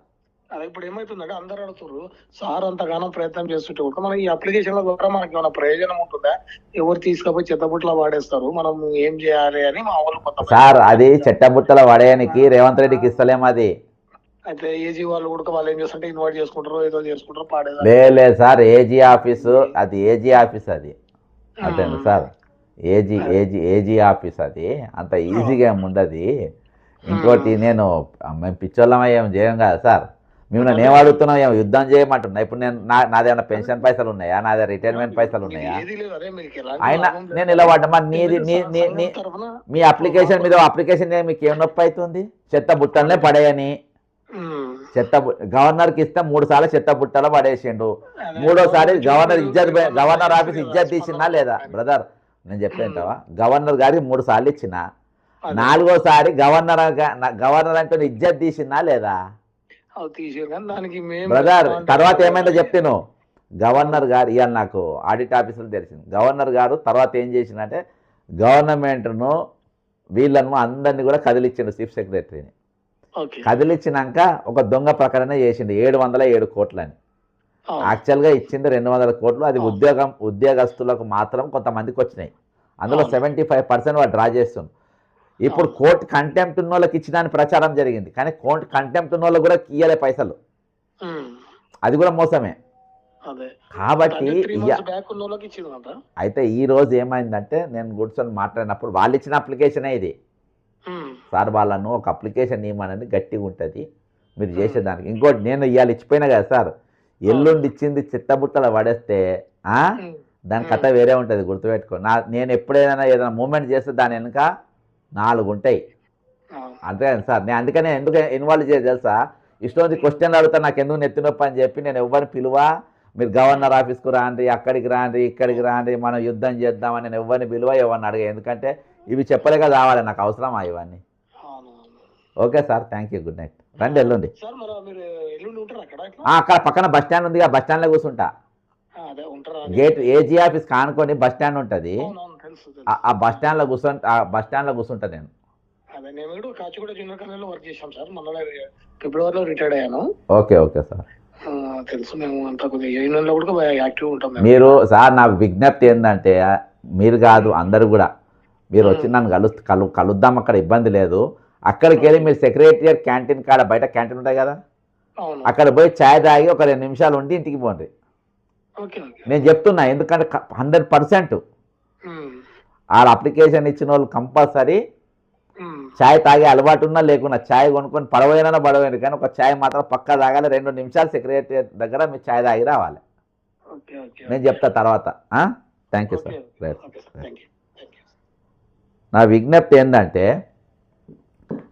అదే ఇప్పుడు ఏమైతుందంటే అందరు అడుగుతారు సార్ అంతగానో ప్రయత్నం చేస్తుంటే ఒక మన ఈ అప్లికేషన్ల ద్వారా మనకి ఏమైనా ప్రయోజనం ఉంటుందా, ఎవరు తీసుకపోయి చెత్తబుట్టలో వాడేస్తారు, మనం ఏం చేయాలి అని మా వాళ్ళు కొంత సార్ అది చెట్టబుట్టలో పడేయడానికి రేవంత్ రెడ్డికి ఇస్తలేము. అది అయితే ఏజీ వాళ్ళు కూడా వాళ్ళు ఏం చేస్తుంటే ఇన్వైట్ చేసుకుంటారు, ఏదో చేసుకుంటారు, పాడేదా లేదు సార్. ఏజీ ఆఫీసు అది ఏజీ ఆఫీస్ అది అదే సార్, ఏజీ ఆఫీస్ అది అంత ఈజీగా ఏమి ఉండదు. ఇంకోటి మేము పిచ్చోళ్ళం ఏం చేయం కదా సార్. మేము నన్ను ఏం అడుగుతున్నాం, ఏమో యుద్ధం చేయమంటున్నా. ఇప్పుడు నేను నాదేమన్నా పెన్షన్ పైసలు ఉన్నాయా, నాదే రిటైర్మెంట్ పైసలు ఉన్నాయా, అయినా నేను ఇలా వాడ్డా. మరి మీ అప్లికేషన్ మీద అప్లికేషన్ మీకు ఏం నొప్పి అవుతుంది? చెత్త బుట్టలనే పడేయని, గవర్నర్కి ఇస్తే 3 సార్లు చెత్త బుట్టలో పడేసిండు, 3వసారి గవర్నర్ ఆఫీస్ ఇజ్జత్ తీసిందా లేదా బ్రదర్? నేను చెప్పేంటావా, గవర్నర్ గారికి 3 సార్లు ఇచ్చిన, 4వసారి గవర్నర్ అంటే ఇజ్జత్ తీసిందా లేదా బ్రదర్? తర్వాత ఏమైందో చెప్తాను. గవర్నర్ గారు ఇవాళ నాకు ఆడిట్ ఆఫీసులో తెలిసింది, గవర్నర్ గారు తర్వాత ఏం చేసిందంటే గవర్నమెంట్ను వీళ్ళను అందరినీ కూడా కదిలిచ్చిండు, చీఫ్ సెక్రటరీని కదిలిచ్చినాక ఒక దొంగ ప్రకటన చేసిండు 707 కోట్లని. యాక్చువల్గా ఇచ్చింది 200 కోట్లు. అది ఉద్యోగస్తులకు మాత్రం కొంతమందికి వచ్చినాయి, అందులో 75% వాడు డ్రా చేస్తుంది. ఇప్పుడు కోర్టు కంటెంప్ట్ ఉన్న వాళ్ళకి ఇచ్చినాని ప్రచారం జరిగింది, కానీ కోర్టు కంటెంప్ట్ ఉన్న వాళ్ళకి కూడా ఇయ్యలే పైసలు, అది కూడా మోసమే. కాబట్టి అయితే ఈ రోజు ఏమైందంటే నేను కూర్చొని మాట్లాడినప్పుడు వాళ్ళు ఇచ్చిన అప్లికేషనే ఇది సార్, వాళ్ళను ఒక అప్లికేషన్ ఇవ్వమని గట్టిగా ఉంటుంది మీరు చేసేదానికి. ఇంకోటి నేను ఇవాళ ఇచ్చిపోయినా కదా సార్, ఎల్లుండి ఇచ్చింది చిత్తబుట్టలో పడేస్తే దాని కథ వేరే ఉంటుంది, గుర్తుపెట్టుకో. నేను ఎప్పుడైనా ఏదైనా మూమెంట్ చేస్తే దాని వెనుక 4 ఉంటాయి, అంతే కదా సార్. నేను అందుకనే ఎందుకు ఇన్వాల్వ్ చేయాలి తెలుసా, ఇష్టం క్వశ్చన్లు అడుగుతా, నాకు ఎందుకు నెత్తినొప్పి అని చెప్పి నేను ఎవరిని పిలువా, మీరు గవర్నర్ ఆఫీస్కు రాండి, అక్కడికి రాండి, ఇక్కడికి రాండి, మనం యుద్ధం చేద్దామని నేను ఎవరిని పిలువ, ఎవరిని అడిగా. ఎందుకంటే ఇవి చెప్పలేక రావాలి, నాకు అవసరమా ఇవన్నీ. Okay sir, thank you, good night. రండి ఎల్లుండి. అక్కడ పక్కన బస్ స్టాండ్ ఉంది, బస్ స్టాండ్లో కూర్చుంటా. గేట్ ఏజీ ఆఫీస్ కానుకొని బస్ స్టాండ్ ఉంటుంది, ఆ బస్ స్టాండ్లో కూర్చుంటా నేను. ఫిబ్రవరిలో రిటైర్డ్ అయ్యాను. ఓకే ఓకే సార్, తెలుసు. మేము అంతా కొద్దిగా యూనియన్లో కూడా యాక్టివ్ ఉంటాం. మీరు సార్ నా విజ్ఞప్తి ఏంటంటే మీరు కాదు అందరు కూడా మీరు వచ్చి నన్ను కలుద్దాం, అక్కడ ఇబ్బంది లేదు. అక్కడికి వెళ్ళి మీరు సెక్రటరియట్ క్యాంటీన్ కాడ బయట క్యాంటీన్ ఉంటాయి కదా, అక్కడ పోయి ఛాయ్ తాగి ఒక 2 నిమిషాలు ఉండి ఇంటికి పోండి. నేను చెప్తున్నా, ఎందుకంటే 100% వాళ్ళ అప్లికేషన్ ఇచ్చిన వాళ్ళు కంపల్సరీ ఛాయ్ తాగే అలవాటు ఉన్నా లేకున్నా ఛాయ్ కొనుక్కొని పడవైనా కానీ ఒక ఛాయ్ మాత్రం పక్కా తాగాలి. 2 నిమిషాలు సెక్రటరియట్ దగ్గర మీరు ఛాయ్ తాగి రావాలి. నేను చెప్తా తర్వాత. Thank you sir. నా విజ్ఞప్తి ఏంటంటే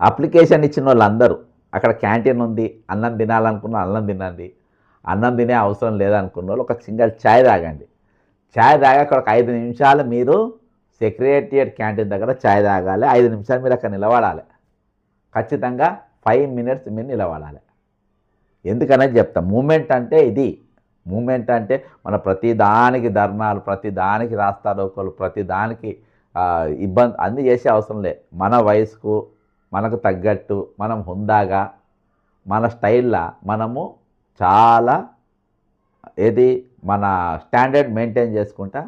అప్లికేషన్ ఇచ్చిన వాళ్ళందరూ అక్కడ క్యాంటీన్ ఉంది, అన్నం తినాలనుకున్న అన్నం తినండి, అన్నం తినే అవసరం లేదనుకున్న వాళ్ళు ఒక సింగిల్ ఛాయ్ తాగండి. ఛాయ్ తాగి అక్కడ ఒక 5 నిమిషాలు మీరు సెక్రటరియట్ క్యాంటీన్ దగ్గర ఛాయ్ తాగాలి. 5 నిమిషాలు మీరు అక్కడ నిలబడాలి, ఖచ్చితంగా 5 మినిట్స్ మీరు నిలబడాలి. ఎందుకనేది చెప్తా. మూమెంట్ అంటే ఇది. మూమెంట్ అంటే మన ప్రతిదానికి ధర్నాలు, ప్రతిదానికి రాస్తారోకోలు, ప్రతిదానికి ఇబ్బంది అన్నీ చేసే అవసరం లే. మన వయసుకు మనకు తగ్గట్టు మనం హుందాగా మన స్టైల్లో మనము చాలా మన స్టాండర్డ్ మెయింటైన్ చేసుకుంటా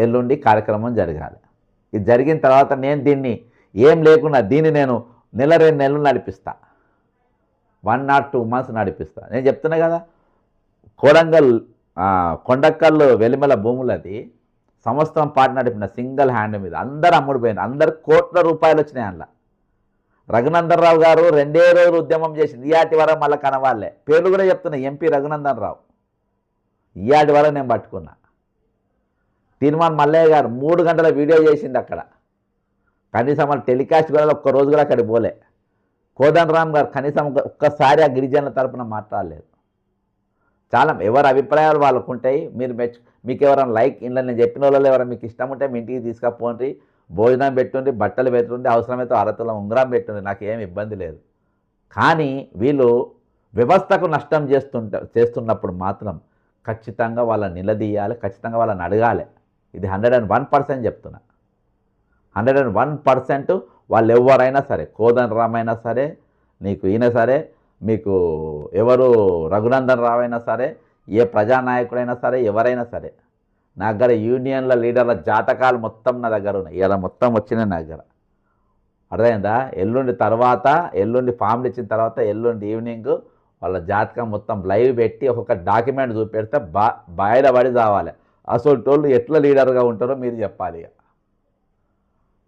ఎల్లుండి కార్యక్రమం జరగాలి. ఇది జరిగిన తర్వాత నేను దీన్ని ఏం లేకుండా దీన్ని నేను 1-2 నెలలు నడిపిస్తా, 1 or 2 months నడిపిస్తా. నేను చెప్తున్నా కదా, కోడంగల్ కొండక్కల్లు వెలిమల భూములది సంవత్సరం పాటు నడిపిన సింగిల్ హ్యాండ్ మీద అందరు అమ్ముడిపోయినారు. అందరు కోట్ల రూపాయలు వచ్చినాయి అందులో. రఘునందన్ రావు గారు 2 రోజులు ఉద్యమం చేసింది. ఇయాటి వరకు మళ్ళీ కనవాళ్ళే పేర్లు కూడా చెప్తున్నా. ఎంపీ రఘునందన్ రావు ఇయాటి వరకు నేను పట్టుకున్నా. తీర్మాన్ మల్లయ్య గారు 3 గంటల వీడియో చేసింది అక్కడ. కనీసం వాళ్ళు టెలికాస్ట్ కూడా ఒక్క రోజు కూడా అక్కడికి పోలే. కోదండ రామ్ గారు కనీసం ఒక్కసారి ఆ గిరిజనుల తరపున మాట్లాడలేదు. చాలా ఎవరి అభిప్రాయాలు వాళ్ళకు ఉంటాయి. మీకు ఎవరైనా లైక్ ఇంట్లో నేను చెప్పిన వాళ్ళు ఎవరైనా మీకు ఇష్టం ఉంటే మీ ఇంటికి తీసుకపోండి, భోజనం పెట్టుండి, బట్టలు పెట్టుండి, అవసరమైతే అరతుల ఉంగరం పెట్టుండి, నాకు ఏమి ఇబ్బంది లేదు. కానీ వీళ్ళు వ్యవస్థకు నష్టం చేస్తున్నప్పుడు మాత్రం ఖచ్చితంగా వాళ్ళని నిలదీయాలి, ఖచ్చితంగా వాళ్ళని అడగాలి. ఇది 101% చెప్తున్నా. 101% వాళ్ళు ఎవరైనా సరే, కోదండ రామ్ అయినా సరే, నీకు ఈయన సరే, మీకు ఎవరు రఘునందన్ రావు అయినా సరే, ఏ ప్రజానాయకుడైనా సరే, ఎవరైనా సరే, నా దగ్గర యూనియన్ల లీడర్ల జాతకాలు మొత్తం నా దగ్గర ఉన్నాయి. ఇలా మొత్తం వచ్చినాయి నా దగ్గర. అర్థమైందా? ఎల్లుండి ఫామ్లు ఇచ్చిన తర్వాత ఎల్లుండి ఈవినింగ్ వాళ్ళ జాతకం మొత్తం లైవ్ పెట్టి ఒక్కొక్క డాక్యుమెంట్ చూపెడితే బాయిల పడి చావాలి. అసలు వాళ్ళు ఎట్లా లీడర్గా ఉంటారో మీరు చెప్పాలి.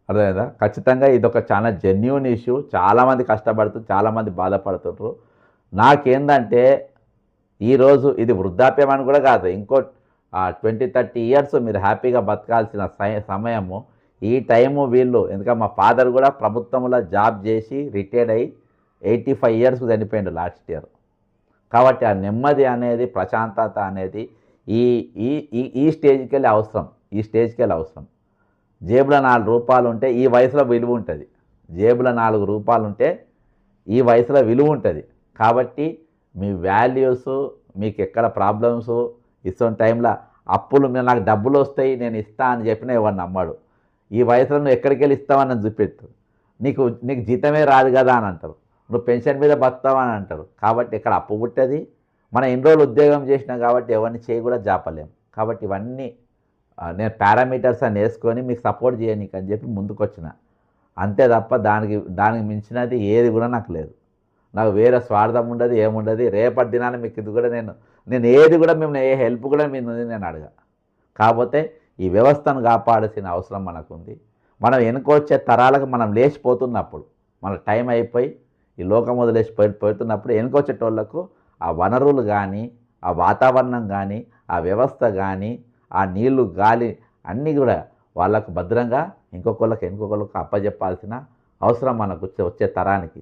అర్థమైందా? ఖచ్చితంగా ఇదొక చాలా జెన్యూన్ ఇష్యూ. చాలామంది కష్టపడుతూ చాలామంది బాధపడుతుంటారు. నాకేందంటే ఈరోజు ఇది వృద్ధాప్యం అని కూడా కాదు, ఇంకో 20-30 ఇయర్స్ మీరు హ్యాపీగా బతకాల్సిన సమయము ఈ టైము వీళ్ళు. ఎందుకంటే మా ఫాదర్ కూడా ప్రభుత్వంలో జాబ్ చేసి రిటైర్డ్ అయ్యి 85 ఇయర్స్ చనిపోయిండు లాస్ట్ ఇయర్. కాబట్టి ఆ నెమ్మది అనేది, ప్రశాంతత అనేది ఈ ఈ ఈ స్టేజ్కి వెళ్ళి అవసరం. ఈ స్టేజ్కి వెళ్ళి అవసరం. జేబులో 4 రూపాయలు ఉంటే ఈ వయసులో విలువ ఉంటుంది. జేబులో 4 రూపాయలు ఉంటే ఈ వయసులో విలువ ఉంటుంది. కాబట్టి మీ వాల్యూస్, మీకు ఎక్కడ ప్రాబ్లమ్స్, ఇస్తున్న టైంలో అప్పులు, నాకు డబ్బులు వస్తాయి నేను ఇస్తా అని చెప్పినా ఎవరు నమ్మడు. ఈ వయసులో నువ్వు ఎక్కడికి వెళ్ళి ఇస్తావని నన్ను చూపెట్టు. నీకు జీతమే రాదు కదా అని అంటారు. నువ్వు పెన్షన్ మీద బతావని అంటారు. కాబట్టి ఇక్కడ అప్పు పుట్టది. మనం ఎన్ని రోజులు ఉద్యోగం చేసినాం కాబట్టి ఎవరిని చేయి కూడా జాపలేము. కాబట్టి ఇవన్నీ నేను పారామీటర్స్ అని వేసుకొని మీకు సపోర్ట్ చేయనీకి అని చెప్పి ముందుకు వచ్చిన. అంతే తప్ప దానికి మించినది ఏది కూడా నాకు లేదు. నాకు వేరే స్వార్థం ఉండదు, ఏముండదు. రేపటి దినాన మీకు ఇది కూడా నేను ఏది కూడా మిమ్మల్ని ఏ హెల్ప్ కూడా మీ నుండి నేను అడగా. కాకపోతే ఈ వ్యవస్థను కాపాడాల్సిన అవసరం మనకుంది. మనం వెనుకొచ్చే తరాలకు మనం లేచిపోతున్నప్పుడు, మన టైం అయిపోయి ఈ లోకం వదిలేసి పోతున్నప్పుడు వెనుకొచ్చేటోళ్లకు ఆ వనరులు కానీ, ఆ వాతావరణం కానీ, ఆ వ్యవస్థ కానీ, ఆ నీళ్లు, గాలి అన్నీ కూడా వాళ్ళకు భద్రంగా ఇంకొకళ్ళకు అప్పచెప్పాల్సిన అవసరం మనకు వచ్చే తరానికి.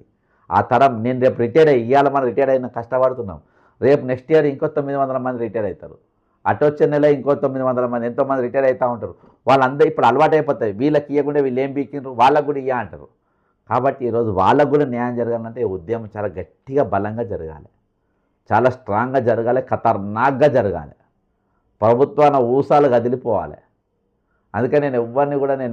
ఆ తరం నేను రేపు రిటైర్ అయ్యి, ఇవాళ మనం రిటైర్ అయిన కష్టపడుతున్నాం. రేపు నెక్స్ట్ ఇయర్ ఇంకో 900 మంది రిటైర్ అవుతారు. అటు వచ్చే నెల ఇంకో 900 మంది, ఎంతోమంది రిటైర్ అవుతూ ఉంటారు. వాళ్ళందరూ ఇప్పుడు అలవాటు అయిపోతాయి. వీళ్ళకి ఇవ్వకుండా వీళ్ళు ఏం బీకిండ్రు, వాళ్ళకు కూడా ఇయ్య అంటారు. కాబట్టి ఈరోజు వాళ్ళకు కూడా న్యాయం జరగాలంటే ఉద్యమం చాలా గట్టిగా, బలంగా జరగాలి, చాలా స్ట్రాంగ్గా జరగాలి, ఖతర్నాక్గా జరగాలి. ప్రభుత్వాన్ని ఊసాలు కదిలిపోవాలి. అందుకని నేను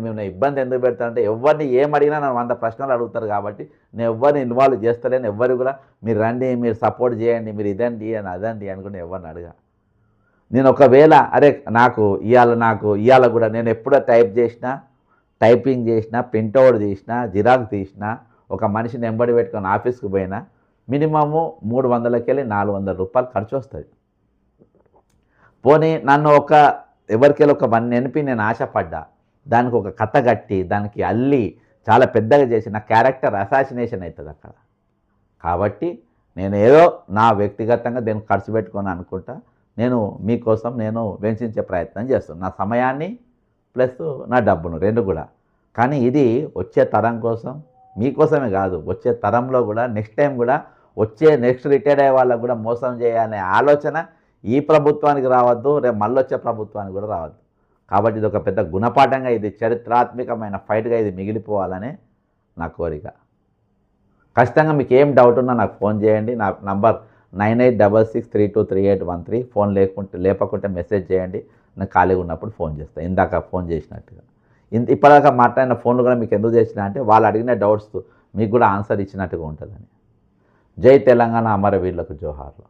మిమ్మల్ని ఇబ్బంది ఎందుకు పెడతానంటే, ఎవరిని ఏం అడిగినా నన్ను 100 ప్రశ్నలు అడుగుతారు. కాబట్టి నేను ఎవరిని ఇన్వాల్వ్ చేస్తలేను. ఎవరు కూడా మీరు రండి, మీరు సపోర్ట్ చేయండి, మీరు ఇదండి అని అదండి అనుకుని ఎవరిని అడగా. నేను ఒకవేళ నాకు ఇవాళ కూడా నేను ఎప్పుడో టైపింగ్ చేసినా, ప్రింట్అవుట్ చేసినా, జిరాక్స్ తీసినా, ఒక మనిషిని ఎంబడి పెట్టుకొని ఆఫీస్కి పోయినా మినిమము 300కి వెళ్ళి 400 రూపాయలు ఖర్చు వస్తుంది. పోనీ నన్ను ఎవరికెళ్ళి ఒక నెనిపి నేను ఆశపడ్డా, దానికి ఒక కథ కట్టి, దానికి అల్లి చాలా పెద్దగా చేసి నా క్యారెక్టర్ అసాసినేషన్ అవుతుంది అక్కడ. కాబట్టి నేను ఏదో నా వ్యక్తిగతంగా దీనికి ఖర్చు పెట్టుకొని అనుకుంటా. నేను మీకోసం నేను వెంచించే ప్రయత్నం చేస్తాను, నా సమయాన్ని ప్లస్ నా డబ్బును, 2 కూడా. కానీ ఇది వచ్చే తరం కోసం, మీకోసమే కాదు, వచ్చే తరంలో కూడా నెక్స్ట్ టైం కూడా నెక్స్ట్ రిటైర్ అయ్యే వాళ్ళకు కూడా మోసం చేయాలనే ఆలోచన ఈ ప్రభుత్వానికి రావద్దు, రేపు మళ్ళీ వచ్చే ప్రభుత్వానికి కూడా రావద్దు. కాబట్టి ఇది ఒక పెద్ద గుణపాఠంగా, ఇది చరిత్రాత్మకమైన ఫైట్గా ఇది మిగిలిపోవాలనే నా కోరిక. ఖచ్చితంగా మీకు ఏం డౌట్ ఉన్నా నాకు ఫోన్ చేయండి. నా నంబర్ 9866323813. ఫోన్ లేపకుంటే మెసేజ్ చేయండి. నేను ఖాళీగా ఉన్నప్పుడు ఫోన్ చేస్తాను, ఇందాక ఫోన్ చేసినట్టుగా. ఇప్పటిదాకా మాట్లాడిన ఫోన్లు కూడా మీకు ఎందుకు చేసినా అంటే, వాళ్ళు అడిగిన డౌట్స్ మీకు కూడా ఆన్సర్ ఇచ్చినట్టుగా ఉంటుందని. జై తెలంగాణ, అమరవీరులకు జోహార్లు.